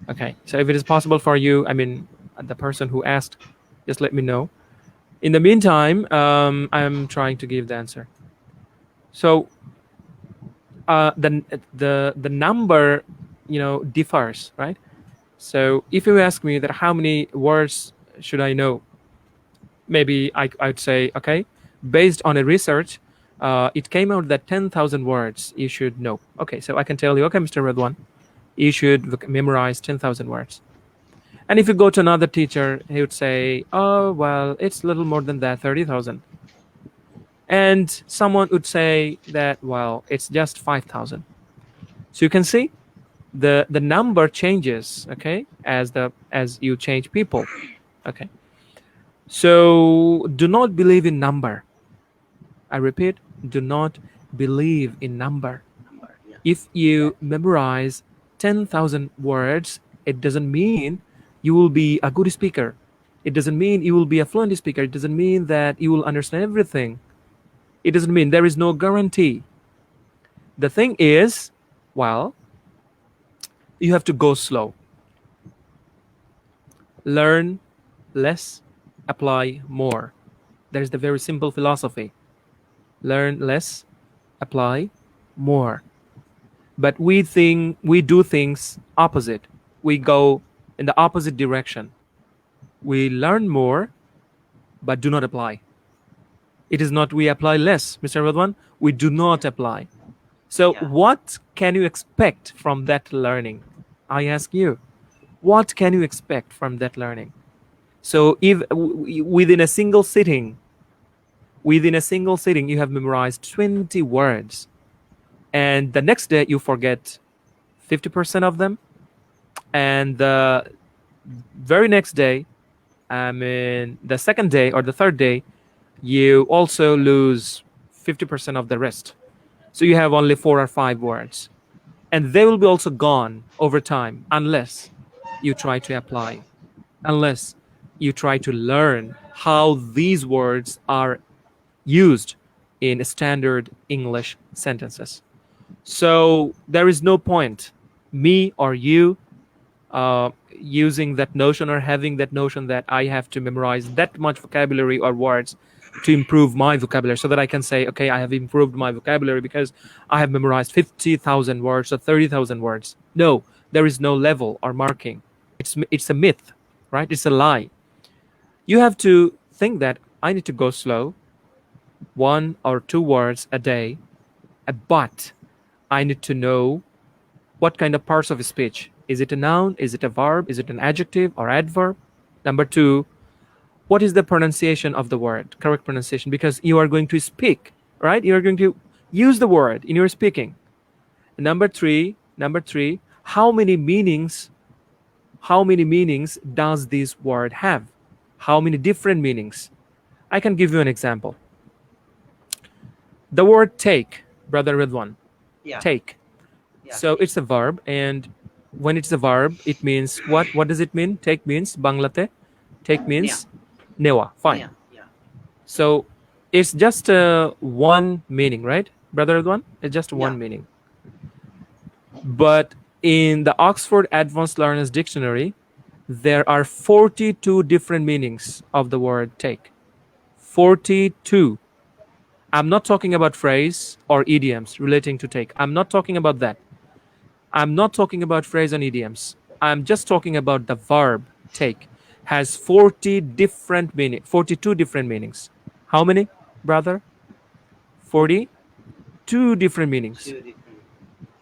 Okay, so if it is possible for you, I mean, the person who asked, just let me know. In the meantime, I'm trying to give the answer. So the number, differs, right? So if you ask me that how many words should I know, maybe I'd say, okay, based on a research, it came out that 10,000 words you should know. Okay, so I can tell you, okay, Mr. Redwan, you should memorize 10,000 words. And if you go to another teacher, he would say, oh, well, it's a little more than that, 30,000. And someone would say that, well, it's just 5,000. So you can see the number changes, okay, as you change people. Okay. So do not believe in number. I repeat, do not believe in number. Number. Yeah. If you Exactly. memorize 10,000 words, it doesn't mean you will be a good speaker. It doesn't mean you will be a fluent speaker. It doesn't mean that you will understand everything. It doesn't mean, there is no guarantee. The thing is, well, you have to go slow. Learn less, apply more. That is the very simple philosophy. Learn less, apply more. But we do things opposite. We go in the opposite direction. We learn more but do not apply. It is not we apply less, Mr. Radwan. We do not Yeah. apply. So Yeah. what can you expect from that learning? I ask you, what can you expect from that learning? So if within a single sitting, you have memorized 20 words, and the next day you forget 50% of them, and the very next day I mean, the second day or the third day, you also lose 50% of the rest. So you have only 4 or 5 words. And they will be also gone over time unless you try to apply, unless you try to learn how these words are used in standard English sentences. So there is no point me or you using that notion or having that notion that I have to memorize that much vocabulary or words to improve my vocabulary so that I can say, okay, I have improved my vocabulary because I have memorized 50,000 words or 30,000 words. No, there is no level or marking. It's a myth, right? It's a lie. You have to think that I need to go slow, 1 or 2 words a day, but I need to know what kind of parts of speech. Is it a noun? Is it a verb? Is it an adjective or adverb? Number two, what is the pronunciation of the word? Correct pronunciation, because you are going to speak, right? You are going to use the word in your speaking. Number three, how many meanings does this word have? How many different meanings? I can give you an example. The word take, brother Ridwan, Yeah, take. yeah, So it's a verb, and when it's a verb, it means what? What does it mean? Take means Banglate. Take Nia, means newa. Fine. Nia, yeah, So it's just one meaning, right, brother Ridwan? It's just yeah. one meaning. But in the Oxford Advanced Learners Dictionary, there are 42 different meanings of the word take. 42. I'm not talking about phrase or idioms relating to take. I'm not talking about that. I'm not talking about phrase and idioms. I'm just talking about the verb take. Has 42 different meanings. How many, brother? 42 different meanings. Two different.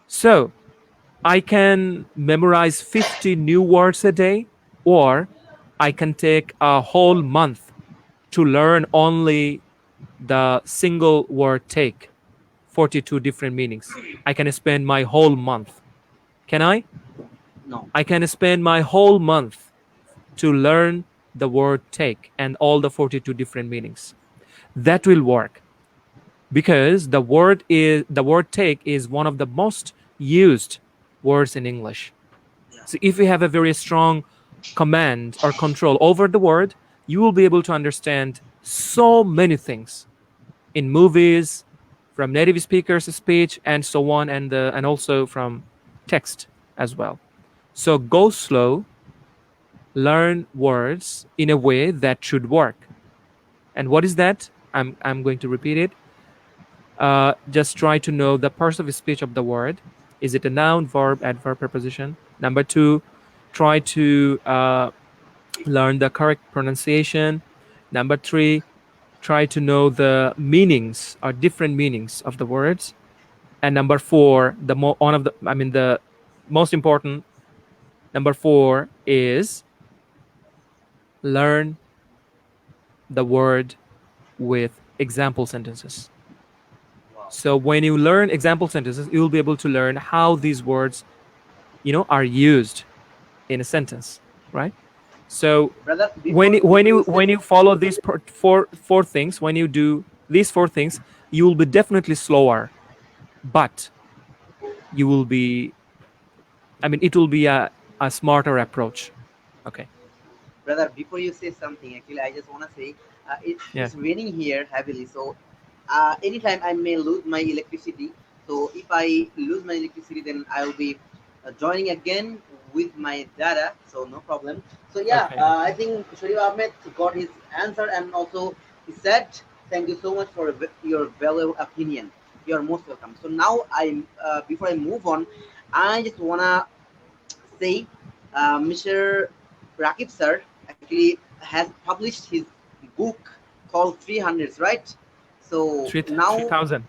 So I can memorize 50 new words a day, or I can take a whole month to learn only the single word take. 42 different meanings. I can spend my whole month. Can I? No, I can spend my whole month to learn the word take and all the 42 different meanings. That will work because the word take is one of the most used words in English. yeah, So if you have a very strong command or control over the word, you will be able to understand so many things in movies, from native speakers' speech, and so on, and also from text as well. So go slow, learn words in a way that should work. And what is that? I'm going to repeat it. Just try to know the parts of speech of the word. Is it a noun, verb, adverb, preposition? Number two, try to learn the correct pronunciation. Number three, try to know the meanings or different meanings of the words. And number four, the most important, number four is learn the word with example sentences. wow. So when you learn example sentences, you will be able to learn how these words, are used in a sentence, right? So Brother, when before you, when before you you say, when you follow these four things, when you do these four things, you will be definitely slower, but you will be. I mean, it will be a smarter approach. Okay. brother, before you say something, actually, I just wanna say, Yeah. it's raining here heavily, so anytime I may lose my electricity. So if I lose my electricity, then I will be joining again with my data. So no problem. So yeah, Okay. Okay. I think Sharif Ahmed got his answer, and also he said, "Thank you so much for your valuable opinion. You are most welcome." So now before I move on, I just wanna say, Mr. Rakib sir actually has published his book called 300s, right? So Three now, thousand.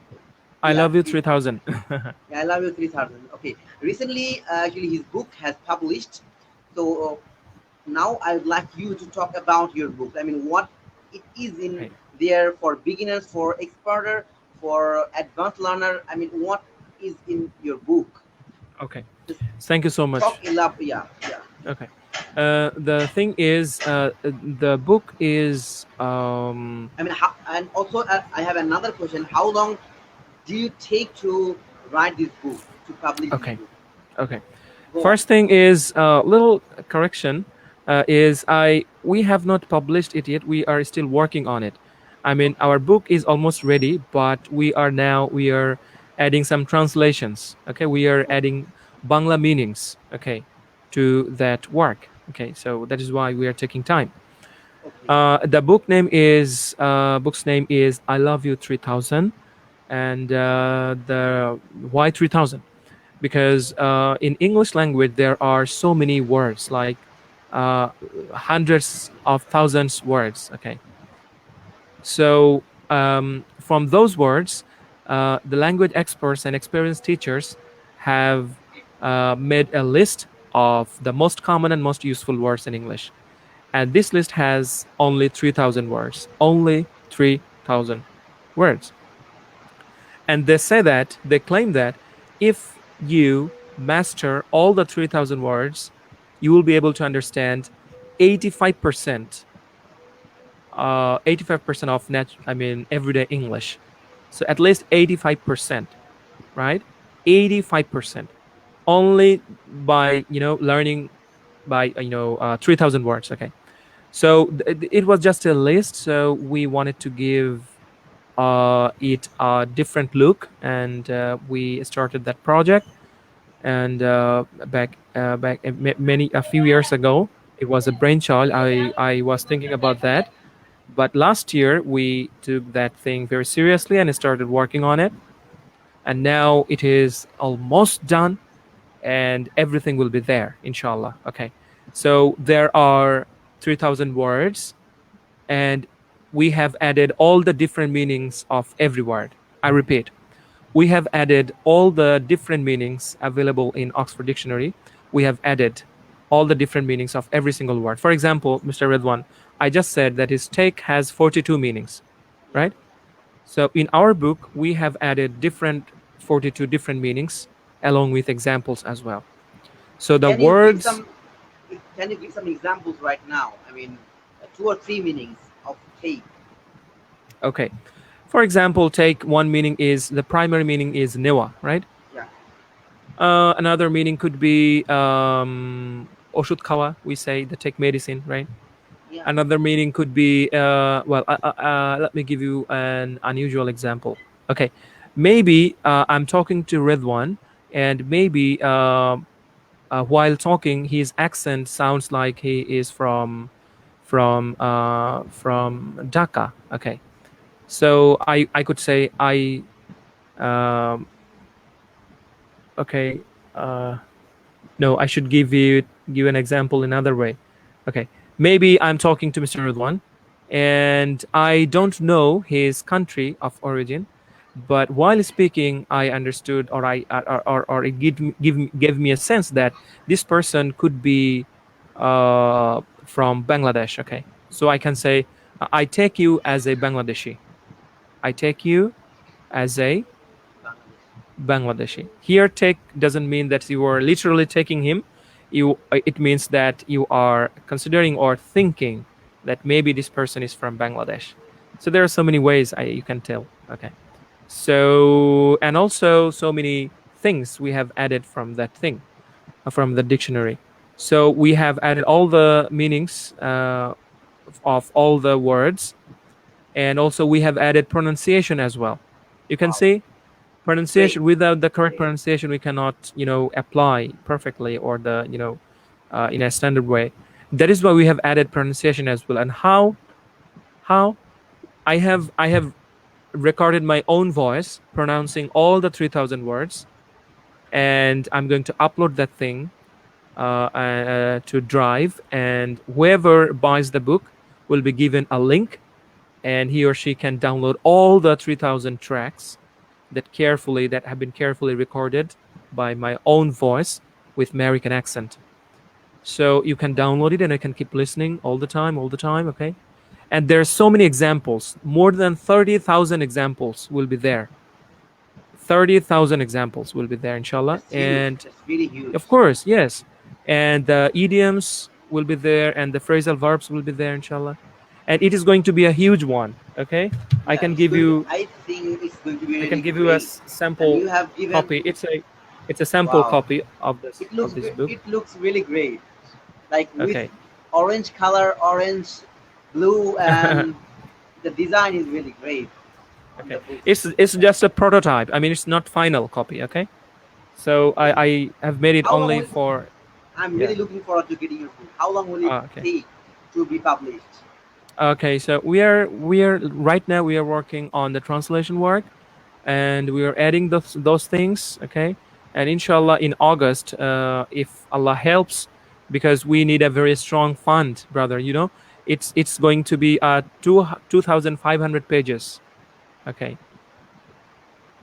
I yeah, love you. 3,000. 3,000. Yeah, I love you 3,000. Okay, recently, actually, his book has published. So now I would like you to talk about your book. I mean, what it is in Right. there for beginners, for experter, for advanced learner. I mean, what is in your book? Okay. Just Thank you so much. talk elaborate. Yeah, yeah. Okay. The thing is, the book is I mean, and also I have another question. How long do you take to write this book, to publish this okay. book? Okay. Go on. First thing is little correction. Is I We have not published it yet. We are still working on it. I mean, Okay. our book is almost ready, but we are adding some translations. Okay, we are Okay. adding Bangla meanings. Okay, to that work. Okay, so that is why we are taking time. Okay. The book's name is I Love You 3000, and the why 3000, because in English language there are so many words, like uh, hundreds of thousands words. Okay, so from those words, the language experts and experienced teachers have made a list of the most common and most useful words in English, and this list has only 3,000 words. Only 3,000 words. And they claim that if you master all the 3,000 words, you will be able to understand 85%, 85% of everyday English. So at least 85%, right? 85%. Only by, learning by, 3,000 words. Okay. So it was just a list. So we wanted to give it a different look, and we started that project. And many a few years ago, it was a brainchild. I was thinking about that, but last year we took that thing very seriously and started working on it. And now it is almost done, and everything will be there, inshallah. Okay, so there are 3,000 words, and we have added all the different meanings of every word. I repeat, we have added all the different meanings available in Oxford Dictionary. We have added all the different meanings of every single word. For example, Mr. Redwan, I just said that his take has 42 meanings, Yeah. right? So in our book, we have added 42 different meanings along with examples as well. So the Can you give words, some? Can you give some examples right now? I mean, two or three meanings of take. okay. For example, take one meaning is the primary meaning is newa, right? Yeah. Another meaning could be oshut kawa. We say the take medicine, right? Yeah. Another meaning could be let me give you an unusual example. Okay, maybe I'm talking to Redwan, and maybe while talking, his accent sounds like he is from Dhaka. Okay, so I could say um, okay. Uh, No, I should give an example another way. Okay, maybe I'm talking to Mr. Ridwan, and I don't know his country of origin, but while speaking, I understood, or it gave me a sense that this person could be from Bangladesh. Okay, so I can say, I take you as a Bangladeshi. I take you as a Bangladesh. Bangladeshi. Here, take doesn't mean that you are literally taking him. It means that you are considering or thinking that maybe this person is from Bangladesh. So there are so many ways you can tell. Okay. So, and also so many things we have added from that thing, from the dictionary. So we have added all the meanings of all the words, and also we have added pronunciation as well. You can Wow. see Great. pronunciation. Without the correct pronunciation, we cannot apply perfectly, or in a standard way. That is why we have added pronunciation as well. And how I have recorded my own voice pronouncing all the 3,000 words, and I'm going to upload that thing to Drive, and whoever buys the book will be given a link, and he or she can download all the 3,000 tracks that have been carefully recorded by my own voice with American accent. So you can download it, and I can keep listening all the time. Okay. And there's so many examples. More than 30,000 examples will be there. 30,000 examples will be there, inshallah. That's huge. And That's really huge. of course, yes. And the idioms, will be there, and the phrasal verbs will be there, inshallah. And it is going to be a huge one. Okay, I Yeah, can it's give going to. you I think it's going to be I can really give you a great. And sample you have given. copy. It's a sample Wow, copy of this book. it looks really great. Like with Okay. orange color, orange, blue, and the design is really great on Okay, the books. it's just a prototype. I mean, it's not final copy. Okay, so Okay. I have made it How long only will? for. I'm Yeah. really looking forward to getting your book. How long will it Okay. take to be published? Okay, so we are right now we are working on the translation work, and we are adding those things. Okay, and inshallah in August, if Allah helps, because we need a very strong fund, brother. It's going to be 2,500 pages. Okay,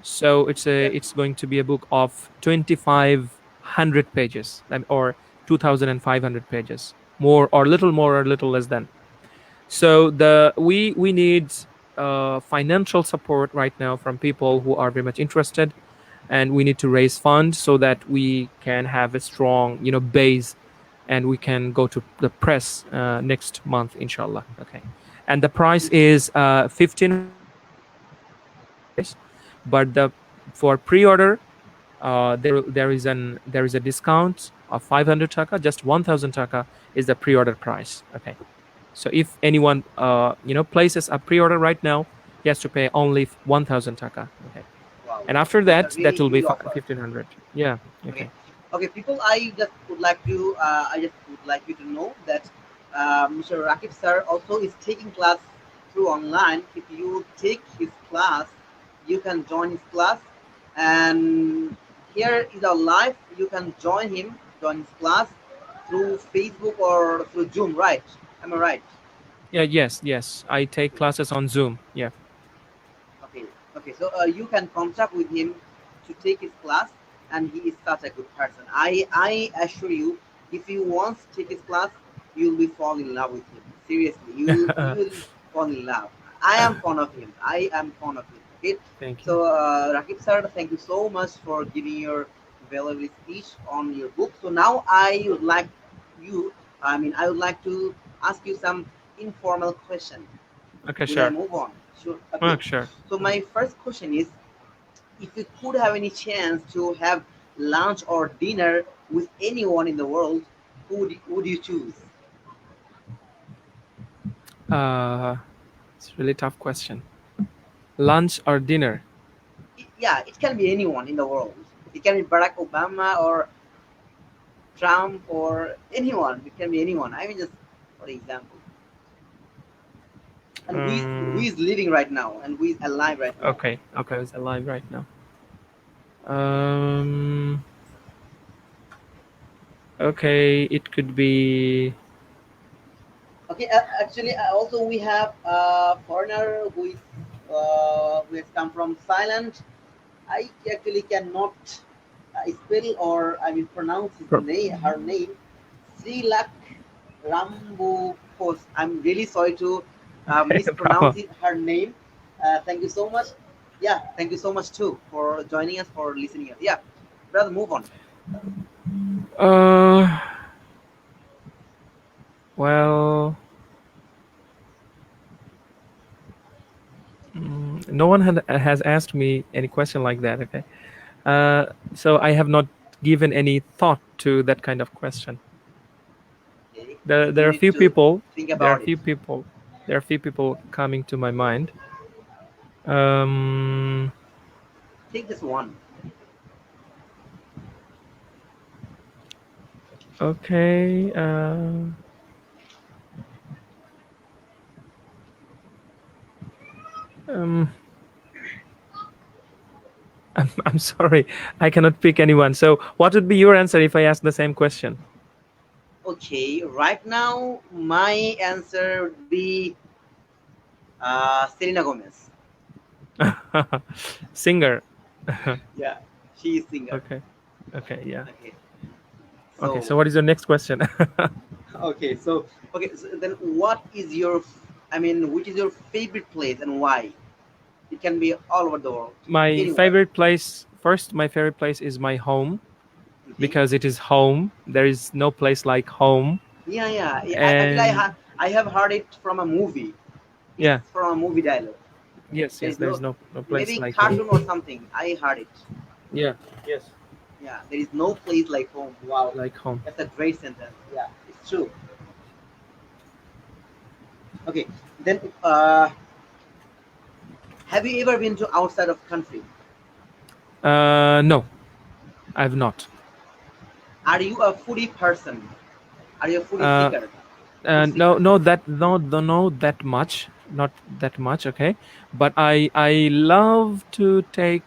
so Yeah. it's going to be a book of 2,500 pages, or 2,500 pages, more or little more or little less than. So we need financial support right now from people who are very much interested, and we need to raise funds so that we can have a strong base, and we can go to the press next month, inshallah. Okay, and the price is 1,500 price, but the for pre-order there is a discount of 500 taka. Just 1,000 taka is the pre-order price. Okay, so if anyone places a pre-order right now, he has to pay only 1,000 taka. Okay, Wow, and after it's a that, really that will be huge offer. 1,500. Yeah. Okay, Okay. okay, people. I just would like you to know that Mr. Rakib sir also is taking class through online. If you take his class, you can join his class, and here is our live. You can join his class through Facebook or through Zoom. Right? Am I right? Yeah. Yes. I take classes on Zoom. Yeah. Okay, okay. So you can contact with him to take his class, and he is such a good person. I assure you, if you once take his class, you'll be fall in love with him. Seriously, you will fall in love. I am fond of him. I am fond of him. Okay. Thank you. So Rakib sir, thank you so much for giving your valuable speech on your book. So now I would like you. I would like to ask you some informal question. Okay. Will I Sure. move on? Sure. Okay. Oh, sure. So my first question is, if you could have any chance to have lunch or dinner with anyone in the world, who would you choose? It's a really tough question. Lunch or dinner? Yeah, it can be anyone in the world. It can be Barack Obama or Trump or anyone. It can be anyone. I mean, just for example. And who Um. is living right now and who is alive right now? Okay. Okay. It's alive right now. Um. Okay. It could be. Okay, actually, also we have a foreigner who has come from Thailand. I actually cannot spell or pronounce Pro- her name. Sri Lak Rambo Post. I'm really sorry to no mispronounce problem. her name. Thank you so much. Yeah, thank you so much too for joining us, for listening us. Yeah, brother, move on. Uh. Well. No one has asked me any question like that. Okay. So I have not given any thought to that kind of question. Okay, There you are need few to people. think There are about it. few people. There are few people coming to my mind. Um. Take this one. Okay. Um. I'm sorry. I cannot pick anyone. So, what would be your answer if I ask the same question? Okay, right now my answer would be Selena Gomez. Singer. Yeah, she is singer. Okay. Okay. Yeah. Okay, Okay. so So, what is your next question? okay, so then what is your, which is your favorite place and why? It can be all over the world, My anywhere. favorite place. First, my favorite place is my home Okay, because it is home. There is no place like home. Yeah. Actually, And I have heard it from a movie. It's yeah, from a movie dialogue. yes, There yes, is there's no, no place maybe like cartoon or home. something. I heard it. Yeah, yes, Yeah, there is no place like home. Wow, like home. that's a great sentence. Yeah, it's true. Okay, then have you ever been to outside of country? No, I've not. Are you a foodie person? Are you a foodie Uh, seeker? Food no, seeker. no, that much, not that much. Okay, but I love to take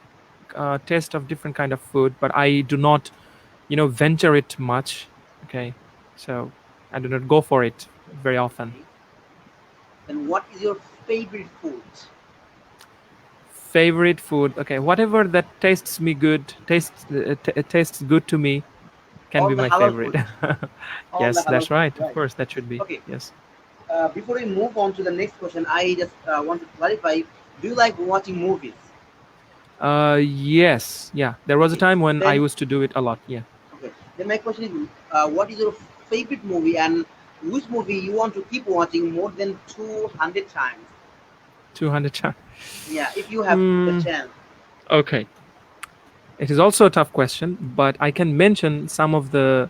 taste of different kind of food, but I do not, venture it much. Okay, so I do not go for it very often. Okay. Then what is your favorite food? Favorite food. Okay, whatever that tastes me good, tastes good to me, can All be the my halal favorite. food. All the Yes, halal that's food, right. Of right? course, that should be. Okay. Yes. Before we move on to the next question, I just want to clarify. Do you like watching movies? Yes. Yeah. There was a Okay. time when I Then used to do it a lot. Yeah. okay. Then my question is, what is your favorite movie and which movie you want to keep watching more than 200 times? 200 times. Yeah, if you have the Mm, chance. okay. It is also a tough question, but I can mention some of the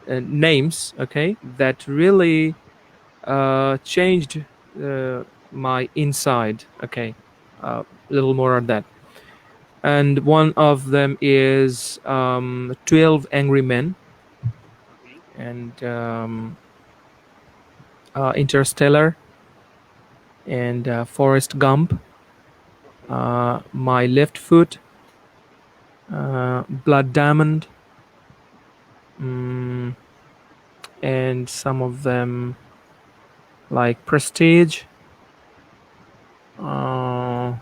names, okay, that really changed my inside. Okay. A little more on that. And one of them is 12 Angry Men Okay. and Interstellar and Forrest Gump, Okay. My Left Foot, Blood Diamond, mm, and some of them like Prestige. Uh,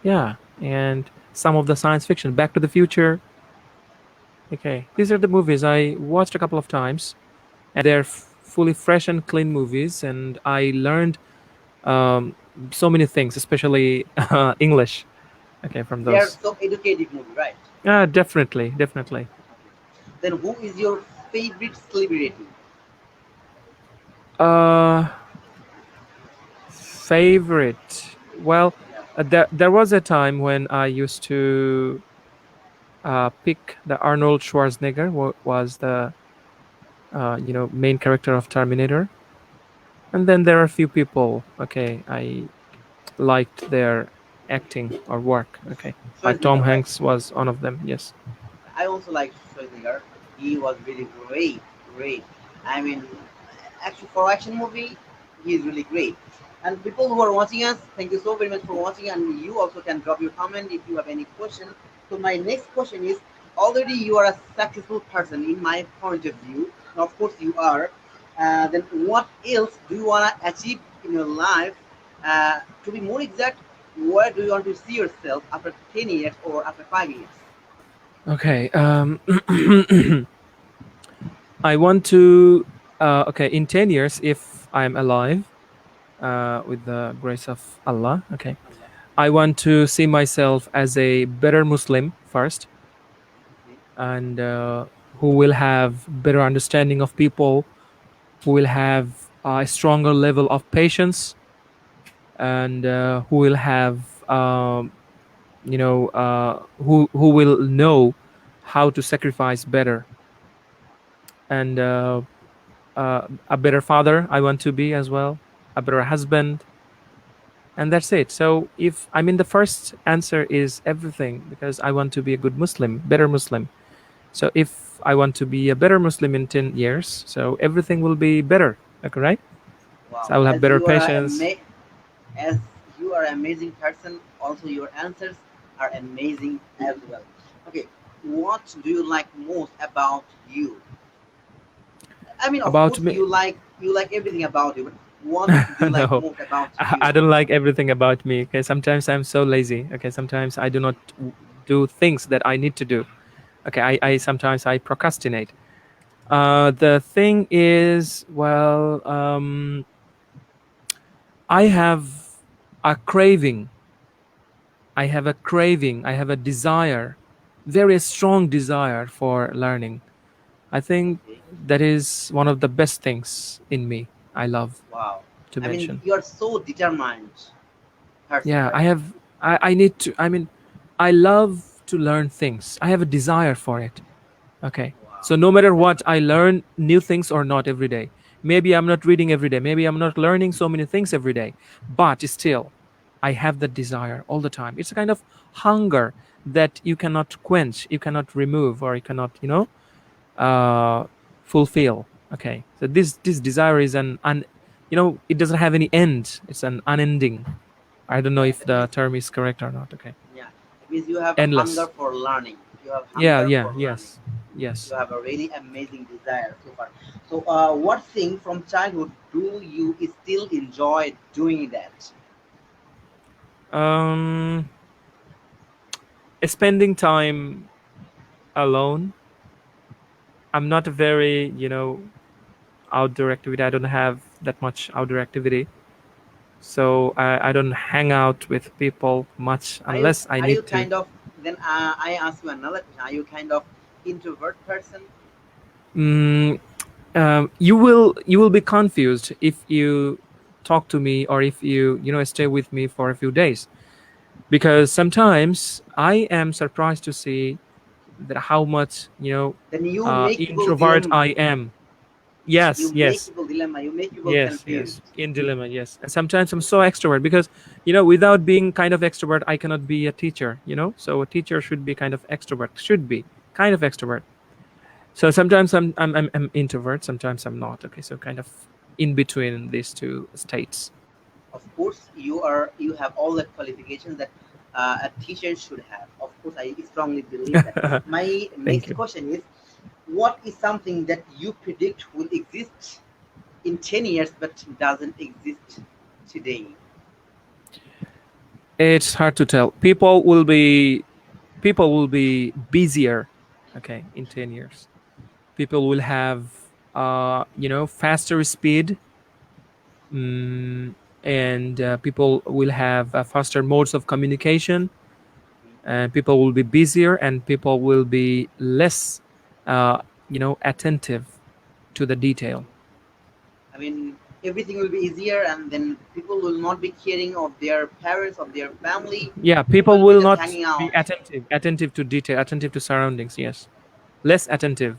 yeah, and some of the science fiction, Back to the Future. Okay, these are the movies I watched a couple of times, and they're fully fresh and clean movies, and I learned um, so many things, especially English. Okay, from They are those. so educative movie, right? Definitely, definitely. Okay. Then who is your favorite celebrity? Uh, Favorite. Well, Yeah. there was a time when I used to pick the Arnold Schwarzenegger, was the main character of Terminator, and then there are a few people. Okay, I liked their acting or work. Okay, like Tom Schwarzenegger, right? Hanks was one of them. Yes. I also like Schwarzenegger. He was really great, great. I mean, actually for action movie, he is really great. And people who are watching us, thank you so very much for watching. And you also can drop your comment if you have any question. So my next question is: already you are a successful person in my point of view. Now, of course, you are. Then what else do you wanna achieve in your life? To be more exact, where do you want to see yourself after 10 years or after 5 years? Okay. I want to. Okay, in 10 years, if I'm alive, with the grace of Allah. Okay, Allah. I want to see myself as a better Muslim first, Okay. and who will have better understanding of people, who will have a stronger level of patience, and who will have who will know how to sacrifice better, and a better father I want to be as well, a better husband, and that's it. So if I mean the first answer is everything, because I want to be a good Muslim, better Muslim. So if I want to be a better Muslim in 10 years, so everything will be better. Okay, right? So Wow, I will have better patience. as you are an amazing person, also your answers are amazing as well. Okay, what do you like most about you? I mean, of About course, me. you like everything about you, but what do you like No, most about I you? don't like everything about me. Okay, sometimes I'm so lazy. Okay, sometimes I do not do things that I need to do. Okay, I sometimes I procrastinate. The thing is, well, I have a craving. I have a craving. I have a desire, very strong desire for learning. I think Okay, that is one of the best things in me. I love Wow. to I mean, mention. you are so determined person, Yeah, right? I need to, I mean, I love to learn things. I have a desire for it. Okay. Wow. So no matter That's what, I learn new things or not every day. Maybe I'm not reading every day. Maybe I'm not learning so many things every day. But still, I have that desire all the time. It's a kind of hunger that you cannot quench, you cannot remove, or you cannot, uh, fulfill. Okay. So this desire is it doesn't have any end. It's an unending. I don't know yeah. if That the means term is correct or not. Okay. yeah. It means you have a hunger Endless. for learning. You have Yeah. hunger for Yeah. learning. Yes. Yes. You have a really amazing desire so far. So, what thing from childhood do you still enjoy doing that? Um. Spending time alone. I'm not a very, outdoor activity. I don't have that much outdoor activity. So I don't hang out with people much Are you unless I are you need to. kind of then I ask you another question. Are you kind of introvert person? Mm, you will be confused if you talk to me or if you stay with me for a few days, because sometimes I am surprised to see that how much Then you make people introvert dilemma. I am. You Yes, make yes. people dilemma. You make people Yes, yes. confused. In dilemma, yes. And sometimes I'm so extrovert because, without being kind of extrovert, I cannot be a teacher. So a teacher should be kind of extrovert, should be kind of extrovert. So sometimes I'm introvert, sometimes I'm not. Okay, so kind of in between these two states. Of course, you have all the qualifications that a teacher should have. Of course, I strongly believe that. My Thank next you. question is, what is something that you predict will exist in 10 years but doesn't exist today? It's hard to tell. People will be busier, okay, in 10 years. People will have faster speed, mm, and people will have faster modes of communication, and people will be busier, and people will be less attentive to the detail. I mean, everything will be easier, and then people will not be caring of their parents, of their family. Yeah, People people will be will just not hanging be out. attentive to detail, attentive to surroundings. Yes, less attentive.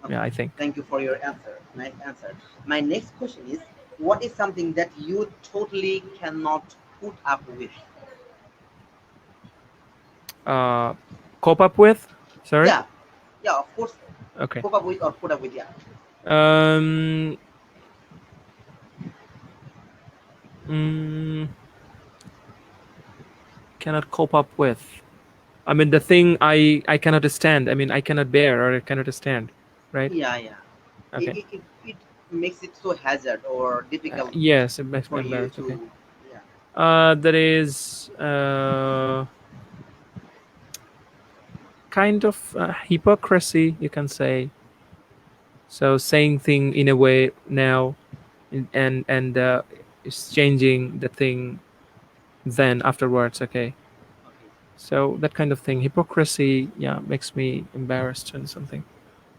Yeah, Okay, I think. thank you for your answer. Nice answer. My next question is, what is something that you totally cannot put up with? uh Cope up with. Sorry. Yeah, yeah, of course, Okay. cope up with or put up with, yeah. um mm, cannot cope up with. I mean, the thing I cannot stand. I mean, I cannot bear or I cannot stand. Right. Yeah, yeah. Okay. It makes it so hazard or difficult Yes, it makes me for you embarrassed. Okay. to, yeah. That is kind of hypocrisy, you can say. So saying thing in a way now, and is changing the thing then afterwards. Okay. Okay. So that kind of thing, hypocrisy, yeah, makes me embarrassed and something.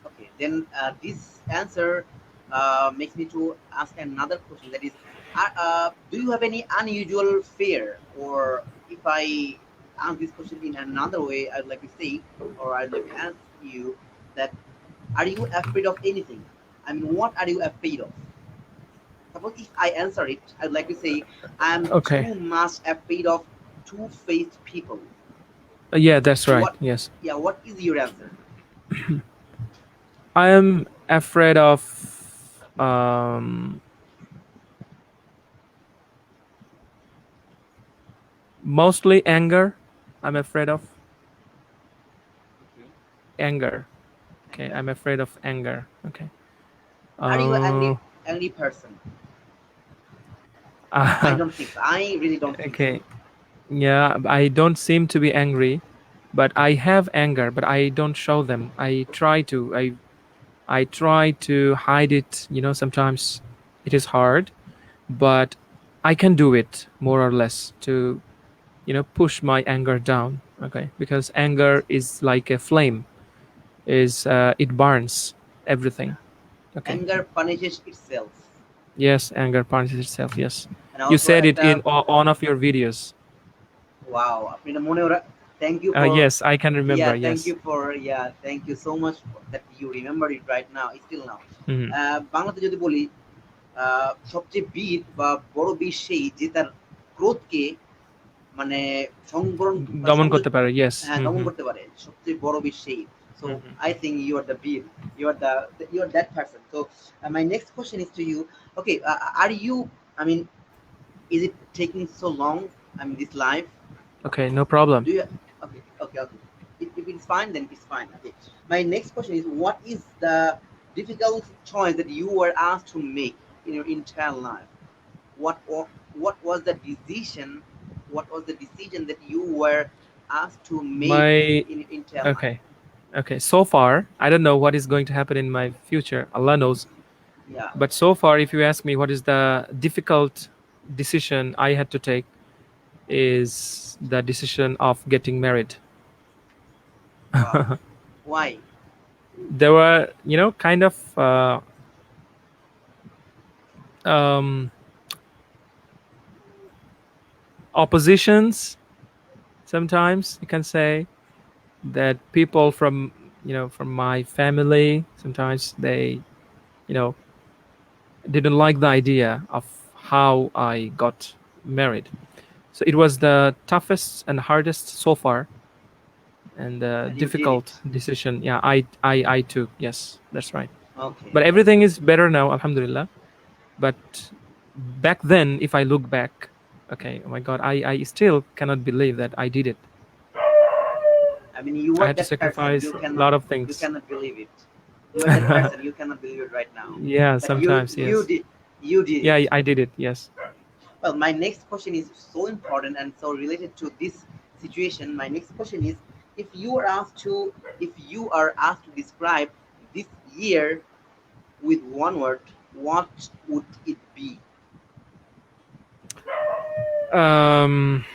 Okay, then this answer makes me to ask another question. That is, do you have any unusual fear? Or if I ask this question in another way, I'd like to say, or I'd like to ask you that: are you afraid of anything? I mean, what are you afraid of? Suppose if I answer it, I'd like to say I'm Okay. too much afraid of two-faced people. Yeah, that's So right. what? Yes. Yeah, what is your answer? I am afraid of mostly anger. I'm afraid of Okay. anger. Okay, Anger. I'm afraid of anger. Okay. Are you an Uh, angry person? I uh don't think so. I really don't think so. okay. Yeah, I don't seem to be angry, but I have anger, but I don't show them. I try to. I try to hide it. Sometimes it is hard, but I can do it more or less to push my anger down. Okay, because anger is like a flame. Is it burns. everything. Yeah. Okay. Anger punishes itself. Yes, anger punishes itself. Yes, And you also said at it the in one of your videos. wow, আপনি এটা thank you for Yes, I can yeah, remember. thank you Yes. for yeah, thank you so much that you remember it right now, still now. Hmm. বাংলাতে যদি বলি সবচেয়ে বীর বা বড় বীর সেই যে তার ক্রোধকে মানে সংবরণ মানে দমন করতে পারে। Yes. হ্যাঁ Hmm. দমন Hmm. করতে পারে সবচেয়ে বড় বীর সেই so Hmm. I think you are the beer, you are you are that person. So my next question is to you. Okay, are you, I mean, is it taking so long, I mean, this life? Okay, no problem. Do you okay, okay, okay. If it's fine, then it's fine. Okay. My next question is, what is the difficult choice that you were asked to make in your entire life? What was the decision? What was the decision that you were asked to make My in your entire life? okay, okay. So far, I don't know what is going to happen in my future. Allah knows. Yeah. But so far, if you ask me what is the difficult decision I had to take, is the decision of getting married. Wow. Why? There were, kind of um, oppositions. Sometimes you can say that people from, from my family, sometimes they, you know, didn't like the idea of how I got married. So it was the toughest and hardest so far, and And you did difficult it. decision. Yeah, I took. Yes, that's right. Okay. But That's everything good. is better now, Alhamdulillah. But back then, if I look back, okay, oh my God, I still cannot believe that I did it. I mean, you I were had to that person. sacrifice a lot of You things. cannot believe it. You are that person. You cannot believe it right now. Yeah, But sometimes, you yes. did, you did Yeah, it. I did it. Yes. Well, my next question is so important and so related to this situation. My next question is, if you are asked to, if you are asked to describe this year with one word, what would it be? Um.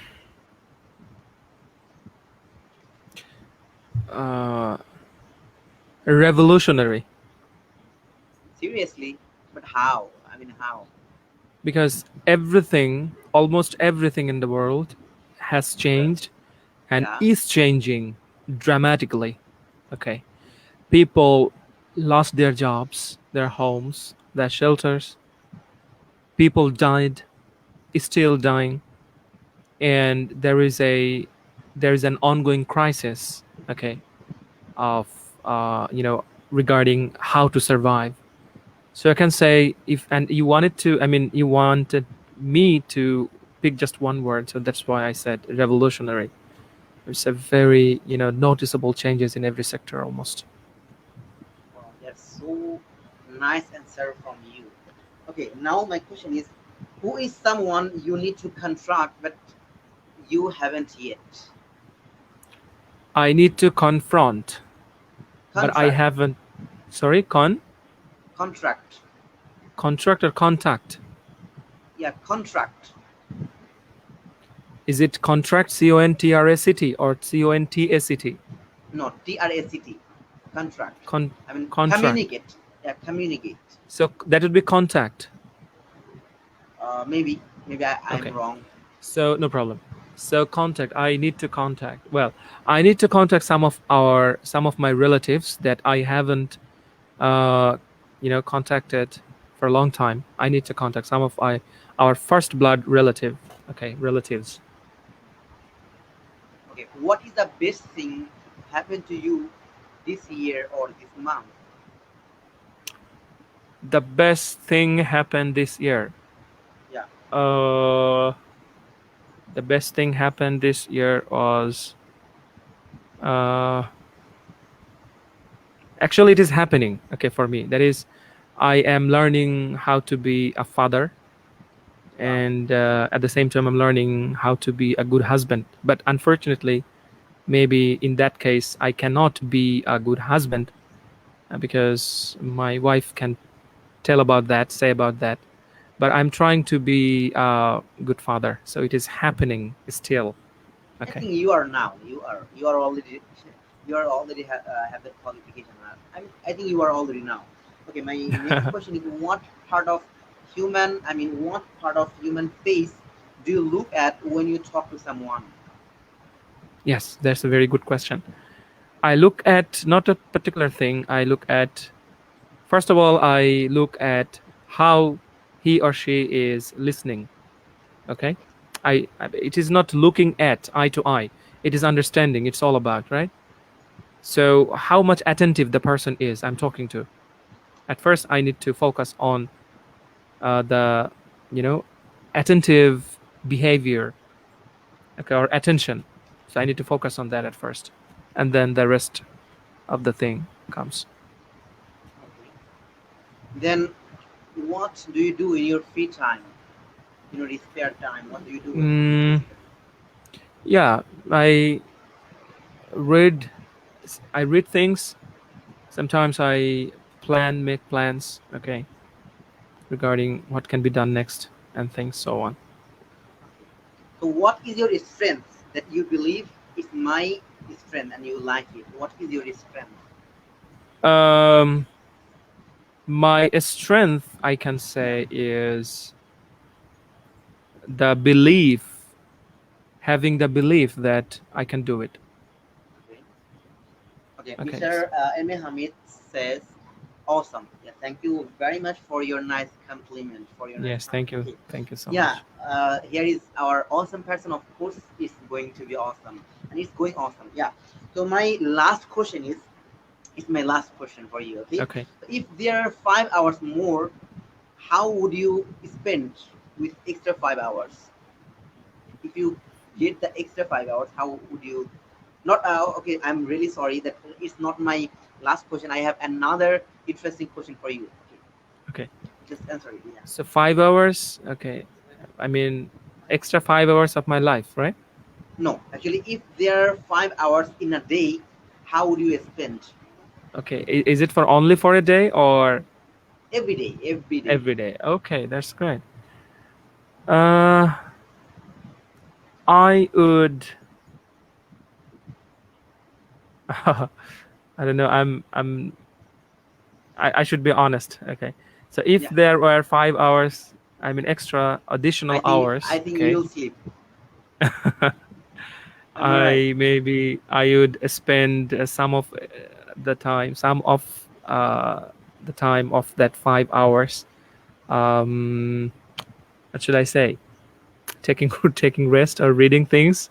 Uh. Revolutionary, Seriously, but how? I mean, how? because everything, almost everything in the world, has changed and Yeah. is changing dramatically. Okay, people lost their jobs, their homes, their shelters. People died, is still dying, and there is an ongoing crisis. Okay, of regarding how to survive. So I can say, if and you wanted to, I mean, you wanted me to pick just one word, so that's why I said revolutionary. It's a very noticeable changes in every sector almost. Wow, that's so nice answer from you. Okay, now my question is, who is someone you need to contract but you haven't yet? I need to confront, but I Contract, haven't. Sorry, contract. contract or contact? Yeah, contract. Is it contract, CONTRACT, or CONTACT? No, TRACT. Contract. Con I mean, contract. communicate. Yeah, communicate. So that would be contact. Maybe I'm Okay. wrong. So no problem. So contact. I need to contact. Well, I need to contact some of my relatives that I haven't, contacted for a long time. I need to contact some of our first blood relative. Okay, relatives. Okay, what is the best thing happened to you this year or this month? The best thing happened this year. Yeah. Uh, the best thing happened this year was, uh, actually it is happening. Okay, for me, that is, I am learning how to be a father, Wow. and at the same time I'm learning how to be a good husband. But unfortunately, maybe in that case I cannot be a good husband, because my wife can say about that. But I'm trying to be a good father, so it is happening still. I Okay. think you are now. You are already. You are already have that qualification. I think you are already now. Okay, my next question is what part of what part of human face do you look at when you talk to someone? Yes, that's a very good question. I look at not a particular thing. I look at, first of all, I look at how he or she is listening. Okay, it is not looking at eye to eye. It is understanding. It's all about, right. So how much attentive the person is I'm talking to. At first, I need to focus on the you know attentive behavior, okay, or attention. So I need to focus on that at first, and then the rest of the thing comes. Okay. Then what do you do in your free time? In your spare time, what do you do in your mm, spare time? yeah, i read I read things. Sometimes I make plans, okay, regarding what can be done next and things so on. Okay. So what is your strength that you believe is my strength and you like it? What is your strength? um my strength, I can Yeah. say, is the belief, having the belief that I can do it. Okay. Okay. Okay. Mr. Emir Hamid says, awesome. Yeah. Thank you very much for your nice compliment, for your nice Yes, comment. thank you. Okay. Thank you so Yeah. much. Here is our awesome person. Of course, is going to be awesome, and it's going awesome. Yeah. So my last question is, it's my last question for you. Okay. Okay. If there are 5 hours more, how would you spend with extra 5 hours? If you get the extra 5 hours, how would you? Not okay. I'm really sorry that it's not my last question. I have another interesting question for you. Okay, Okay. just answer it. Yeah. So 5 hours. Okay. I mean, extra 5 hours of my life, right? No, actually, if there are 5 hours in a day, how would you spend Okay. Is it for only for a day or every day? Every day. every day? Okay, that's great. Uh, I would. I don't know. I should be honest. Okay. So if Yeah. there were 5 hours, I mean extra additional I hours. think Okay. you'll sleep. Am I right? I would spend some of the time of that 5 hours. Um, what should I say? Taking taking rest or reading things.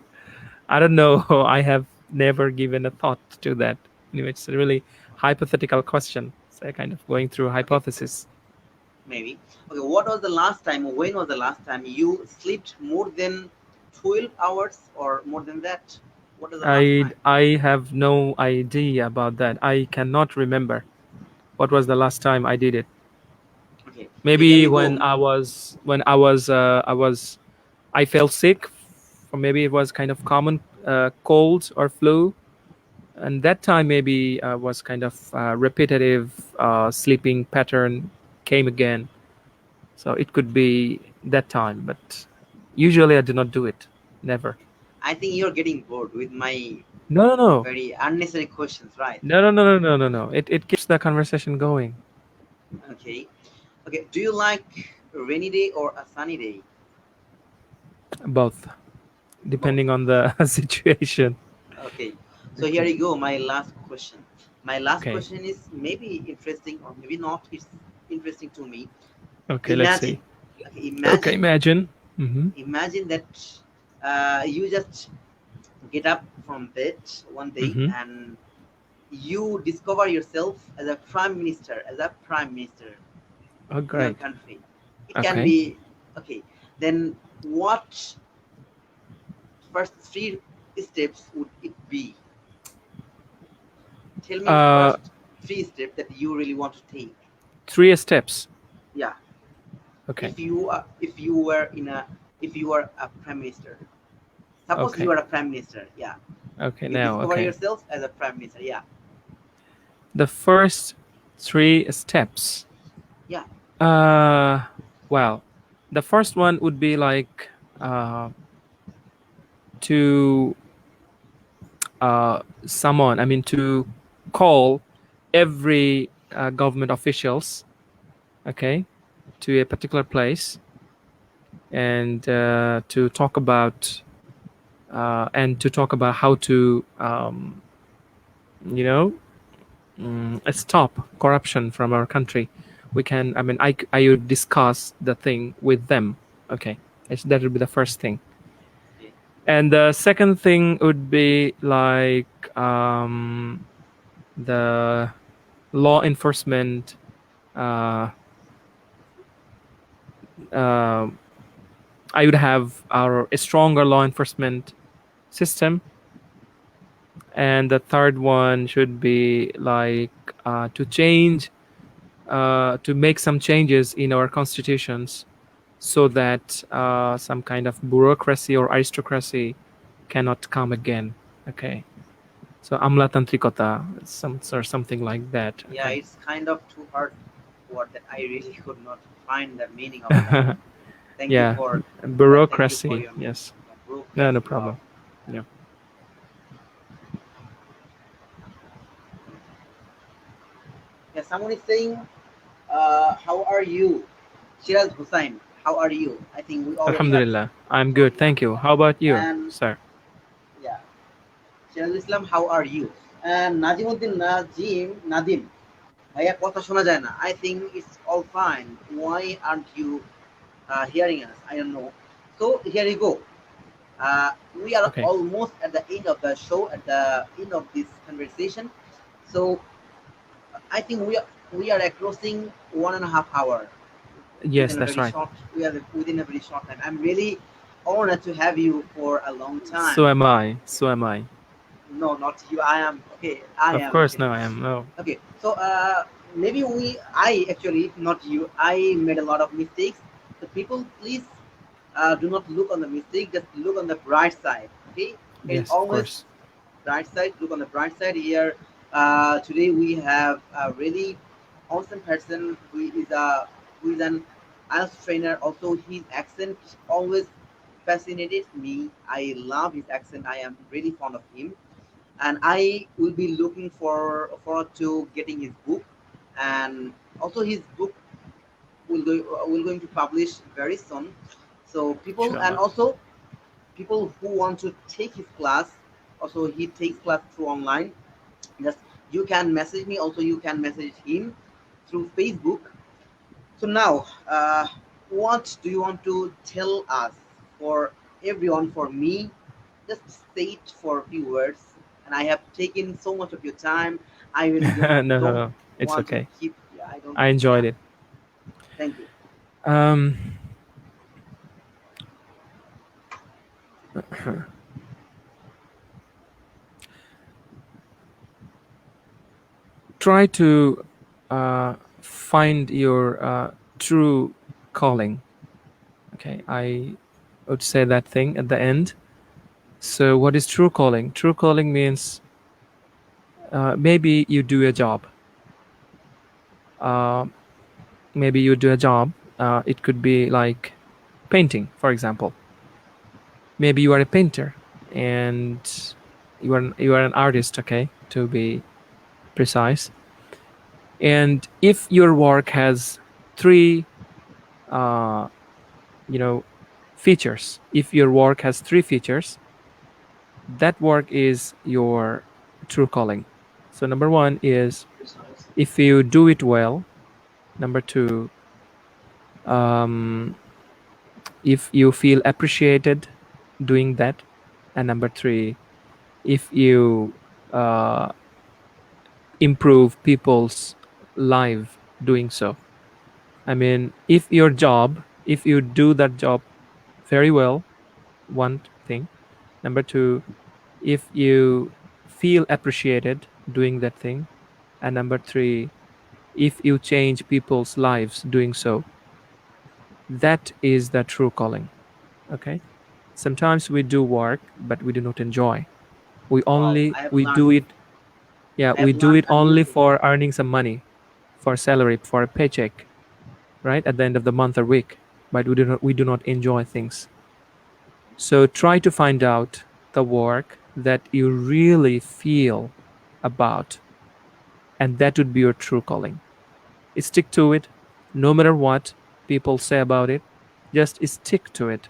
I don't know. I have never given a thought to that. Anyway, it's a really hypothetical question. So kind of going through Okay, hypothesis. maybe. Okay, what was the last time? When was the last time you slept more than 12 hours or more than that? What was the last time? I have no idea about that. I cannot remember what was the last time I did it. Okay, so here Maybe we go. I felt sick, or maybe it was kind of common cold or flu, and that time maybe was kind of repetitive sleeping pattern came again. So it could be that time, but usually I do not do it. Never. I think you're getting bored with my No, no, no, very unnecessary questions, right? no, no, no, no, no, no, no. It keeps the conversation going. Okay, okay. Do you like a rainy day or a sunny day? Both, Both. depending on the situation. Okay, so here Okay. you go. My last question. My last Okay. question is maybe interesting or maybe not. It's interesting to me. Okay. Let's Imagine, see. okay, Okay. imagine, Imagine. Mm-hmm. imagine that you just get up from bed one day Mm-hmm. and you discover yourself as a prime minister Oh, in your great. country. It can Okay. be okay. Then what first 3 steps would it be? Tell me Uh, first 3 steps that you really want to take. 3 steps. Yeah, Okay. if you were if you were a prime minister. Suppose you Okay. are a prime minister. Yeah, Okay. you Now, discover okay. yourself as a prime minister. Yeah, The first 3 steps. yeah. Uh, well, the first one would be like to summon, I mean, to call every government officials, okay, to a particular place, and to talk about how to you know stop corruption from our country. We can, I mean, I would discuss the thing with them. Okay, that would be the first thing. Okay. And the second thing would be like the law enforcement, uh, uh, I would have a stronger law enforcement system. And the third one should be like to make some changes in our constitutions, so that some kind of bureaucracy or aristocracy cannot come again. Okay, so amlatantrikota, or something like that. Yeah, Okay. it's kind of too hard word that I really could not find the meaning of that. Thank you Yeah, for yeah, thank you for bureaucracy. your Yes. No bureaucracy. Wow. problem. Yeah. Yeah, someone is saying, how are you? Shiraz Hussain, how are you? I think we already have Alhamdulillah, I'm told good, him. thank you. How about you, And sir? yeah, Shiraz Islam, how are you? And Najimuddin Nadim, ভাইয়া কথা শোনা যায় না. I think it's all fine. Why aren't you hearing us? I don't know. So here you go. We are Okay. almost at the end of the show, at the end of this conversation. So I think we are crossing 1.5 hour Yes, within a that's very right. short. We are within a very short time. I'm really honored to have you for a long time. So am I. So am I. No, not you. I am okay. I Of am course, okay. no, I am. No. Okay. So maybe I actually, not you. I made a lot of mistakes. So people, please do not look on the mistake. Just look on the bright side. Okay. It is Yes, of always course. bright side. Look on the bright side here. Today we have a really awesome person who is an IELTS trainer. Also, his accent always fascinated me. I love his accent. I am really fond of him, and I will be looking forward to getting his book, and also his book will going to publish very soon. So people, and Inshallah. also people who want to take his class, also he takes class through online. Just you can message me. Also, you can message him through Facebook. So now, what do you want to tell us, for everyone, for me? Just say it for a few words. And I have taken so much of your time. I really No, no, don't no. It's want to okay. keep. Yeah, I don't. I Yeah, enjoyed it. thank you. Um, Try to find your true calling. Okay, I would say that thing at the end. So, what is true calling? True calling means maybe you do a job. Uh, Maybe you do a job. It could be like painting, for example. Maybe you are a painter and you are an artist. Okay, to be precise. And if your work has three, uh, you know, features, if your work has three features, that work is your true calling. So number one is if you do it well. Number two, um, if you feel appreciated doing that. And number three, if you uh, improve people's life doing so. I mean, if you do that job very well, one thing. Number two, if you feel appreciated doing that thing. And number three, if you change people's lives doing so. That is the true calling. Okay. Sometimes we do work, but we do not enjoy. Wow, I have We learned. do it. Yeah, I we have do learned it a new only thing. for earning some money, for salary, for a paycheck, right? At the end of the month or week. But we do not enjoy things. So try to find out the work that you really feel about, and that would be your true calling. Stick to it, no matter what people say about it. Just stick to it.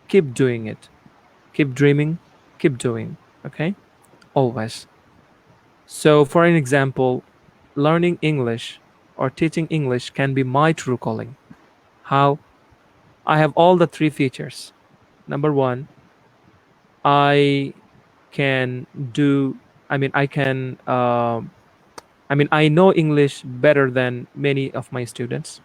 Keep doing it. Keep dreaming. Keep doing. Okay? Always. So, for an example, learning English or teaching English can be my true calling. How? I have all the three features. Number one, I can do, I mean, I can, I mean, I know English better than many of my students.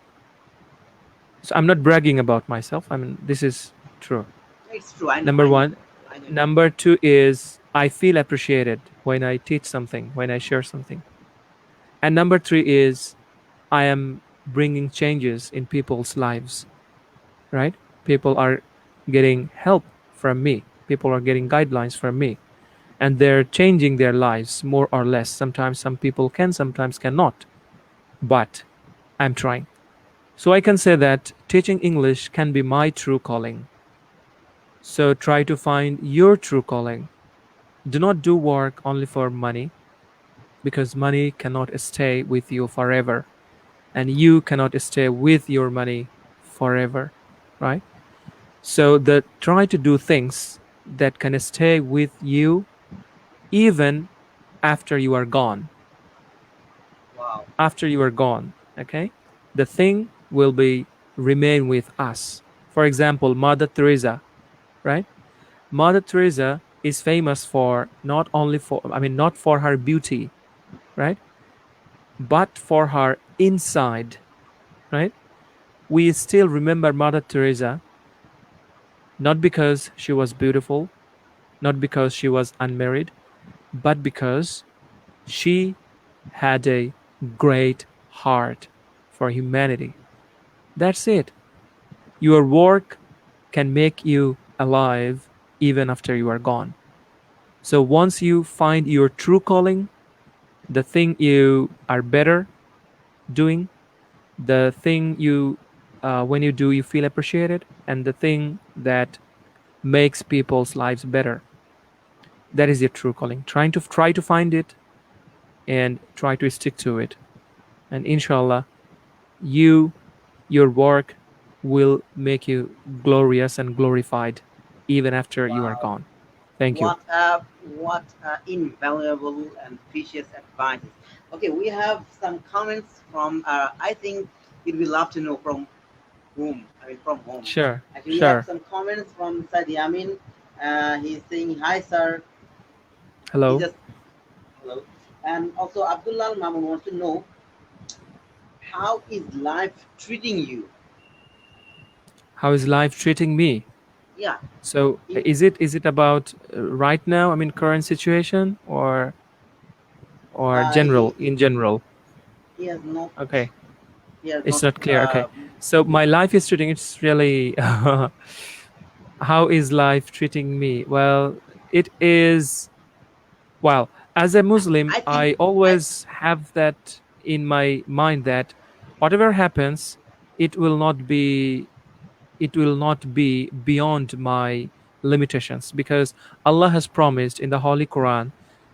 So I'm not bragging about myself. I mean, this is true. It's true. I know. Number I know. one. I know. Number two is I feel appreciated when I teach something, when I share something. And number three is I am bringing changes in people's lives, right? People are getting help from me. People are getting guidelines from me. And they're changing their lives more or less. Sometimes some people can, sometimes cannot. But I'm trying. So I can say that teaching English can be my true calling. So try to find your true calling. Do not do work only for money, because money cannot stay with you forever, and you cannot stay with your money forever, right? So the try to do things that can stay with you even after you are gone. Wow. After you are gone, okay? The thing will be remain with us. For example, Mother Teresa, right? Mother Teresa is famous for not only for, I mean, not for her beauty, right? But for her inside, right? We still remember Mother Teresa not because she was beautiful, not because she was unmarried, but because she had a great heart for humanity. That's it. Your work can make you alive even after you are gone. So once you find your true calling, the thing you are better doing, the thing you, when you do, you feel appreciated, and the thing that makes people's lives better, that is your true calling. Try to find it and try to stick to it. And inshallah, you, your work will make you glorious and glorified even after you are Wow. gone. Thank you. What invaluable and precious advices. Okay, we have some comments from. I think you'd be love to know from whom. I mean, from whom. Sure, Actually, we have sure. some comments from Said Yamin. He's saying hi, sir. He Hello. just hello, and also Abdullah Mamun wants to know how is life treating you. How is life treating me? Yeah, So he, is it about right now? I mean, current situation, or he, general, in general? he has not Okay, he has it's not not clear. Okay, so my life is treating. It's really how is life treating me? Well, it is. Well, as a Muslim, I think I I always have that in my mind that whatever happens, it will not be it will not be beyond my limitations, because Allah has promised in the Holy Quran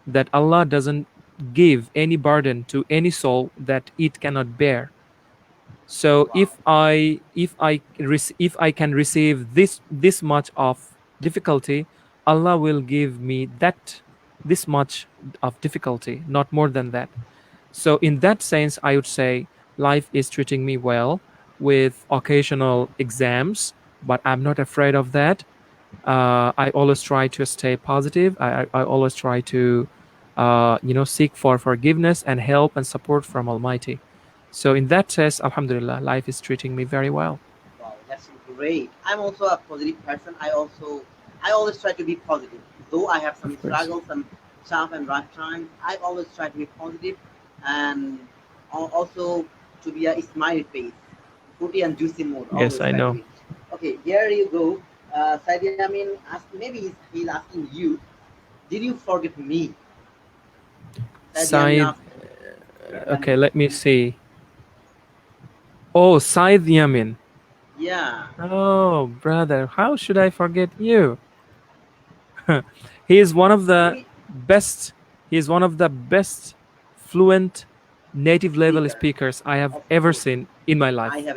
that Allah doesn't give any burden to any soul that it cannot bear. So wow. if I can receive this much of difficulty, Allah will give me that this much of difficulty, not more than that. So in that sense, I would say life is treating me well with occasional exams, but I'm not afraid of that. I always try to stay positive. I always try to, seek for forgiveness and help and support from Almighty. So in that sense, Alhamdulillah, life is treating me very well. Wow, that's great. I'm also a positive person. I always try to be positive. Though I have some Of course. struggles, some tough and rough times, I always try to be positive and also to be a smiley face, fruity and juicy mood. Yes, Always I try to know. be. Okay, here you go. Saidi Amin, maybe he's asking you, did you forget me? Saidi Amin Said, asked, yeah, can okay, let me see. Oh, Said Yamin. yeah, Oh, brother, how should I forget you? He is one of the Maybe best. He is one of the best fluent native level speaker, speakers I have of ever course. seen in my life. I Hands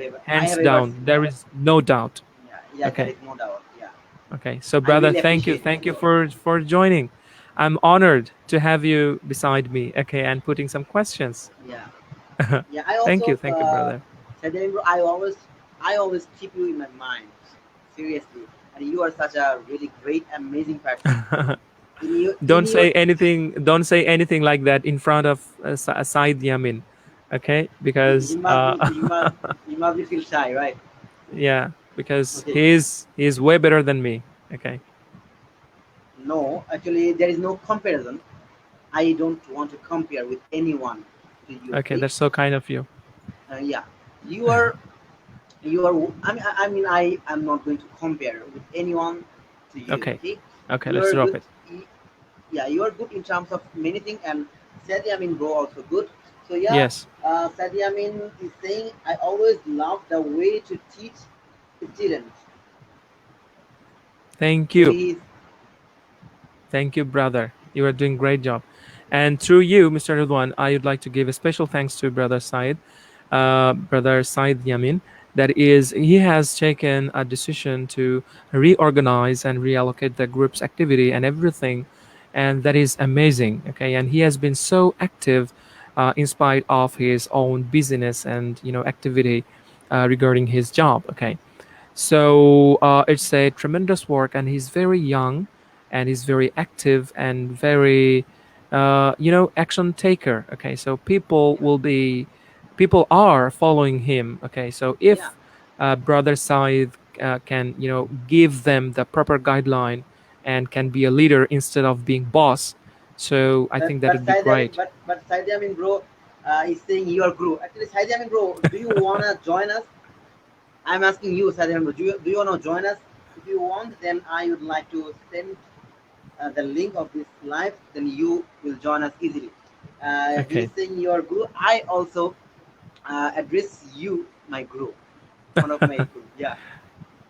have ever down. seen. There is no doubt. Yeah, yeah, there Okay. is no doubt. Yeah, Okay. So I brother, really thank you. appreciate it. Thank you for joining. I'm honored to have you beside me. Okay, and putting some questions. Yeah, yeah. I Thank you. also Thank you, brother. said, bro, I always keep you in my mind. Seriously, and you are such a really great, amazing person. In Don't your, say anything. Don't say anything like that in front of Said Yamin. Okay, he because must be, he must be feel shy, right? yeah, because Okay. he's way better than me. Okay. No, actually, there is no comparison. I don't want to compare with anyone to you. Okay, Okay. that's so kind of you. Yeah, you are you are. I am not going to compare with anyone to you. Okay. Okay. Okay, You let's are drop good. it. Yeah, you are good in terms of many things, and Sadi Amin bro also good. So yeah, Yes. Sadi Amin is saying I always love the way to teach students. Thank So you. he's Thank you, brother. You are doing great job. And through you, Mr. Ridwan, I would like to give a special thanks to brother Said Yamin. That is, he has taken a decision to reorganize and reallocate the group's activity and everything, and that is amazing. Okay, and he has been so active, in spite of his own busyness and activity regarding his job. Okay, so it's a tremendous work, and he's very young, and he's very active and very, action taker. Okay, so yeah, people are following him. Okay, so yeah. if Brother Said can, give them the proper guideline and can be a leader instead of being boss, so I think that would be great. But Saidi Amin bro is saying you are group. Actually, Saidi Amin bro, do you wanna join us? I'm asking you, Saidi Amin bro, do you wanna join us? If you want, then I would like to send the link of this live. Then you will join us easily. He's Okay. saying your group. I also address you, my group, one of my group. Yeah,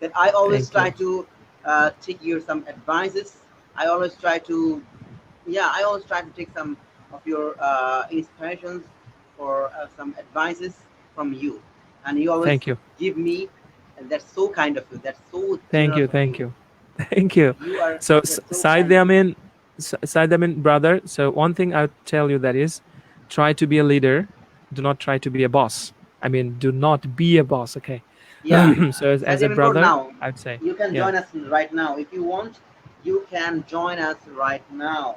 that I always Thank you. try to take your some advices. I always try to yeah, I always try to take some of your inspirations or some advices from you, and you always Thank you. give me, and that's so kind of you. That's so Thank generous you. of thank you. you. Thank you. You are So, you're so Said kind of you. Yamin, Said Yamin, brother. So, one thing I'll tell you that is, try to be a leader. Do not try to be a boss. I mean, do not be a boss. Okay. Yeah, So, as a Satyam bro, brother, now I'd say, you can yeah. join us right now if you want. You can join us right now.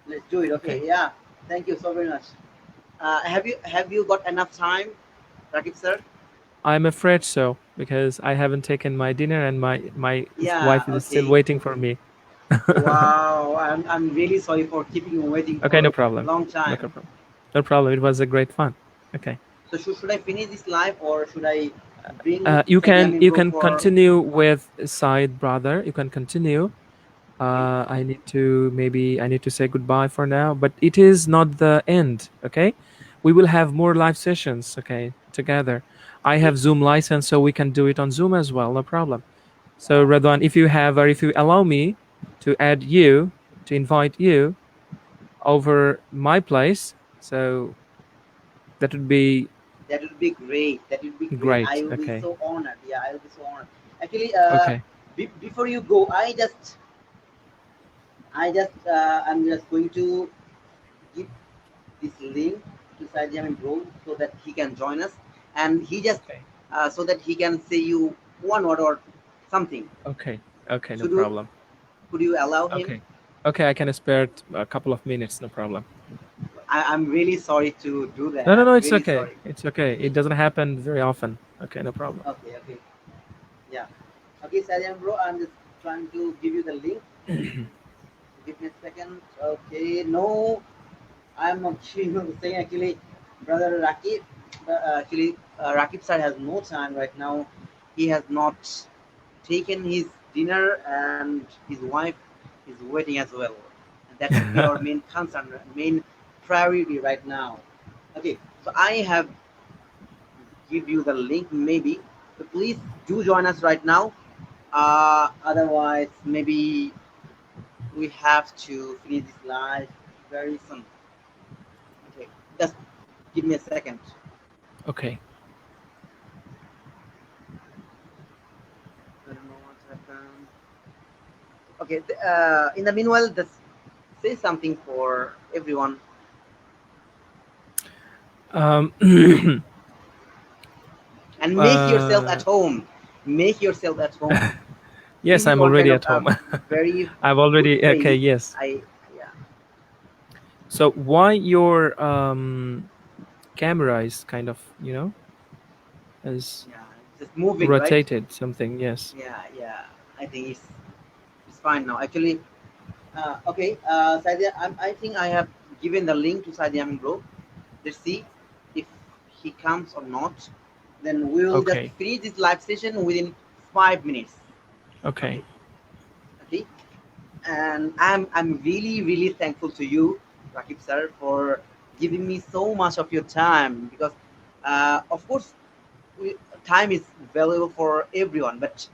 Let's do it. Okay. Okay. Yeah. Thank you so very much. Have you got enough time, Rakib sir? I'm afraid so because I haven't taken my dinner and my Yeah. wife is still Okay. waiting for me. Wow, I'm really sorry for keeping you waiting Okay, no for problem. long No time. problem. No problem. It was a great fun. Okay. So should I finish this live or should I bring You can Sadiamin you Bro can for? continue with Side brother. You can continue. Okay, I need to say goodbye for now, but it is not the end. Okay, we will have more live sessions. Okay, together. I okay. have Zoom license, so we can do it on Zoom as well. No problem. So Uh, Radwan, if you have, or if you allow me to add you, to invite you over my place, so that would be that would be great. That would be great. I great. will be Okay. so honored. Yeah, I will be so honored. Actually, Okay. before you go, I'm just going to give this link to Sadiamin Bro so that he can join us, and he just Okay. so that he can say you one word or something. Okay. Okay. No Should you problem. could you allow him? Okay. Okay. I can spare a couple of minutes. No problem. I'm really sorry to do No, that. no, no. I'm It's really okay. sorry. It's okay. Okay, It doesn't happen very often. Okay. No problem. okay, okay. Yeah. Okay, Sadiam bro, I'm just trying to give you the link. Give me a second. Okay, no, I'm not saying actually, brother Rakib. Actually, Rakib sir has no time right now. He has not taken his dinner, and his wife is waiting as well. And that should be our main concern, main priority right now. Okay, so I have give you the link maybe. So please do join us right now. Otherwise, maybe we have to finish this live very soon. Okay, just give me a second. Okay. I don't know what happened. Okay, in the meanwhile, just say something for everyone Um, and make yourself at uh, home. Make yourself at home. yes, This is I'm one already kind of at home. very I've good already, okay, phrase. yes. I Yeah, So why your camera is kind of, is yeah, just moving, right? rotated something, yes. Yeah. I think it's fine now. Actually, okay, Sadia, I think I have given the link to Sadia Amin Group. Let's see if he comes or not. Then we will just Okay, finish this live session within 5 minutes. okay. Okay, okay. And I'm really thankful to you, Rakib sir, for giving me so much of your time because, of course, we, time is valuable for everyone, but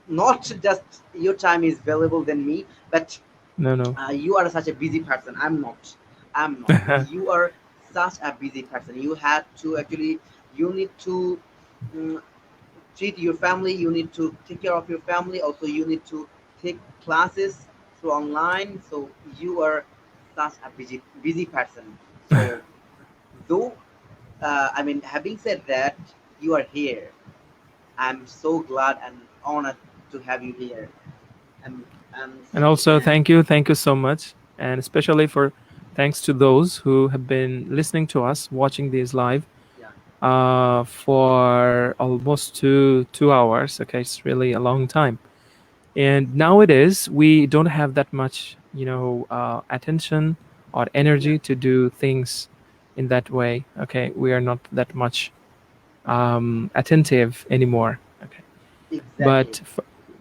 not just your time is valuable than me, but No, no. you are such a busy person. I'm not you are such a busy person. You had to actually, you need to mm, treat your family, you need to take care of your family, also you need to take classes through online, so you are such a busy person. So though, I mean, having said that, you are here. I'm so glad and honored to have you here. And And also, thank you so much, and especially for thanks to those who have been listening to us, watching these live, yeah, for almost two hours. Okay, it's really a long time. And nowadays, we don't have that much, attention or yeah, energy to do things in that way. Okay, we are not that much attentive anymore. Okay, exactly. but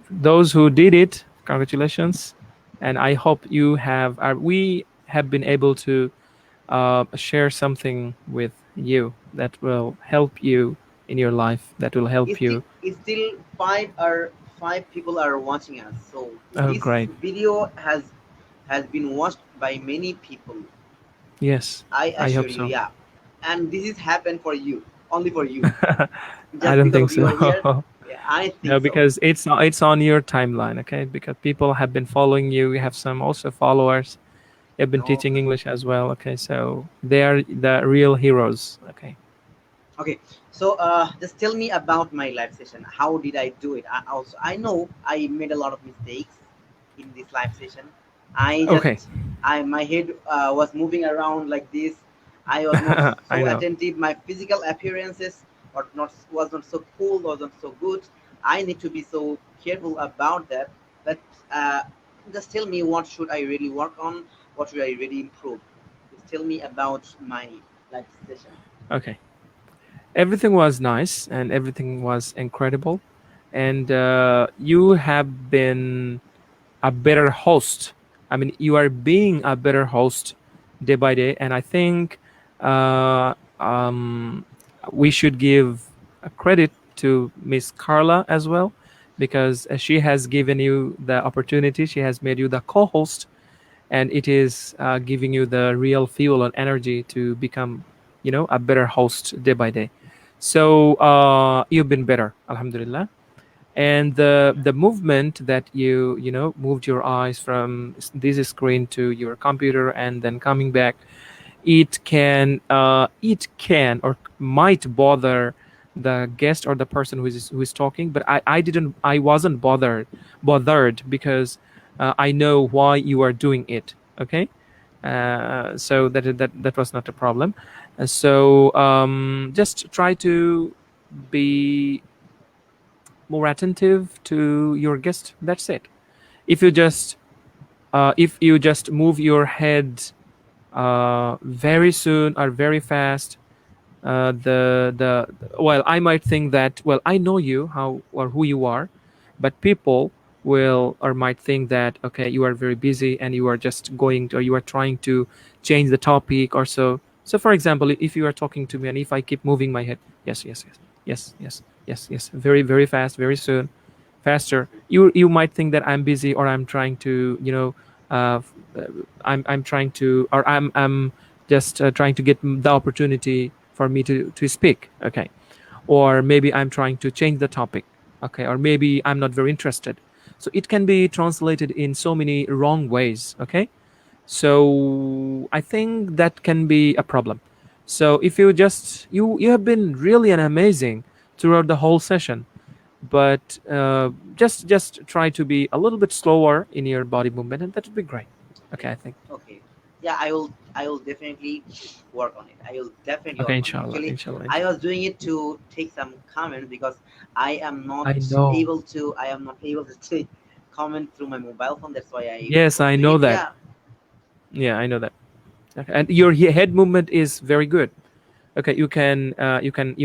those who did it, congratulations, and I hope you have. We have been able to share something with you that will help you in your life. That will help you. It's still five people are watching us, so Oh, this great! video has been watched by many people. Yes, I I assure hope you, so. yeah. And this is happened for you, only for you, I just don't because think of you are here. so. Yeah, I No, think so. because it's on your timeline, okay? Because people have been following you. You have some also followers. You've been No, teaching English as well, okay? So they are the real heroes, okay? okay. So just tell me about my live session. How did I do it? I know I made a lot of mistakes in this live session. I Okay, just I my head was moving around like this. I was not I so know. attentive. My physical appearances was not so cool, was not so good. I need to be so careful about that. But uh, just tell me, what should I really work on? What should I really improve? Just tell me about my live session. Okay, everything was nice and everything was incredible, and you have been a better host. I mean, you are being a better host day by day, and I think uh, um, we should give a credit to Miss Carla as well, because she has given you the opportunity. She has made you the co-host, and it is giving you the real fuel and energy to become, a better host day by day. So you've been better, Alhamdulillah. And the movement that you moved your eyes from this screen to your computer and then coming back, it can or might bother the guest or the person who is talking, but I wasn't bothered because I know why you are doing it, okay? So that was not a problem. So just try to be more attentive to your guest. That's it. If you just move your head very soon or very fast, the well, I might think that, well, I know you how or who you are, but people will or might think that, okay, you are very busy and you are just going to, or you are trying to change the topic or so. So for example, if you are talking to me and if I keep moving my head, yes, yes, yes, yes, yes, yes, yes, very very fast, very soon, faster, you might think that I'm busy or I'm trying to uh, I'm trying to, or I'm just trying to get the opportunity for me to speak. Okay, or maybe I'm trying to change the topic. Okay, or maybe I'm not very interested. So it can be translated in so many wrong ways. Okay, so I think that can be a problem. So if you just you have been really an amazing throughout the whole session, but just try to be a little bit slower in your body movement, and that would be great. Okay, Okay, I think. okay. Yeah, I will definitely work on it. I will definitely Okay, work on it. inshallah, Actually, inshallah, I inshallah. was doing it to take some comments because I am not I know. able to take comment through my mobile phone. That's why I Yes, was I doing know it. that. Yeah. Yeah, I know that. Okay. And your head movement is very good. Okay, you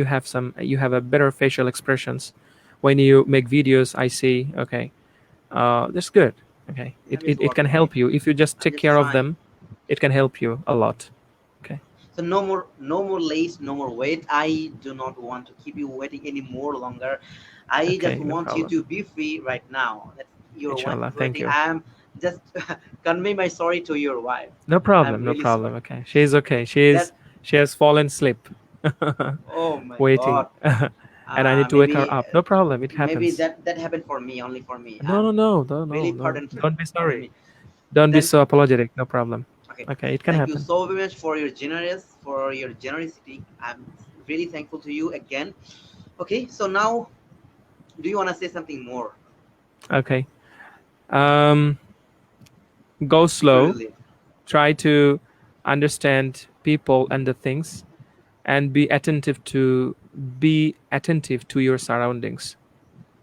have some, you have a better facial expressions when you make videos. I see. Okay, that's good. Okay, I'm just it can working on it. help you if you just I'm take just care of trying. them. It can help you a lot. Okay. So no more late, no more wait. I do not want to keep you waiting any more longer. I just Okay, no want you problem. to be free right now. That your wife Inshallah. is Thank waiting. you. I am just convey my sorry to your wife. No I'm problem. No really problem. sorry. Okay. She's okay. That She has fallen asleep, oh my waiting, god. and I need to wake her Maybe up. No problem. It maybe happens. that happened for me, only for me. No, no, no, no, Really no, no. pardon Don't be pardon sorry. me. Don't be Then so apologetic. No problem. okay. Okay, it can Thank you happen. so very much for your generosity. I'm really thankful to you again. Okay, so now do you want to say something more Okay. Um, go before we slow. leave? Try to understand people and the things, and be attentive to your surroundings.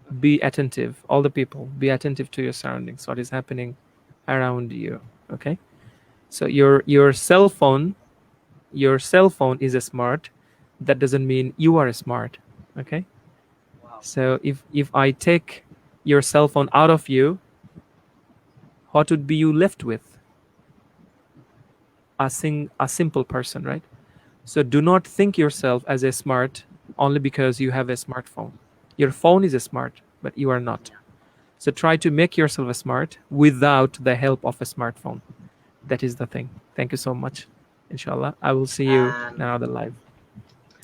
Okay. Be attentive. All the people. Be attentive to your surroundings. What is happening around you? Okay. So your cell phone is a smart. That doesn't mean you are smart. Okay. Wow. So if I take your cell phone out of you, what would be you left with? A simple person, right? So do not think yourself as a smart only because you have a smartphone. Your phone is a smart, but you are not. Yeah. So try to make yourself a smart without the help of a smartphone. That is the thing. Thank you so much. Inshallah, I will see you And in another live.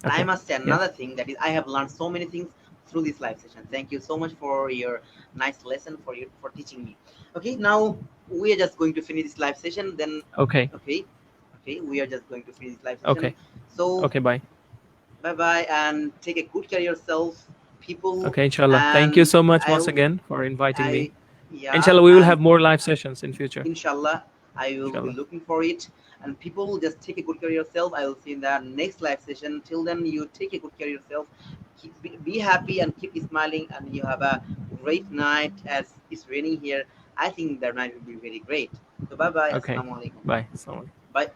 I Okay. must say Yeah. another thing, that is I have learned so many things through this live session. Thank you so much for your nice lesson, for teaching me. Okay, now we are just going to finish this live session. Then Okay. okay, okay, we are just going to finish this live session. Okay. So Okay. Bye. bye bye and take a good care of yourself, people. Okay. Inshallah. Thank you And so much I once again for inviting me. I yeah, Inshallah, we will and have more live sessions in future. inshallah, I will be Inshallah. looking for it. And people, just take a good care of yourself. I will see you in the next live session. Till then, you take a good care of yourself. Be happy and keep smiling. And you have a great night. As it's raining here, I think the night will be very great. So bye bye. Okay. Assalamu alaikum. Bye. Assalamu alaikum. Bye.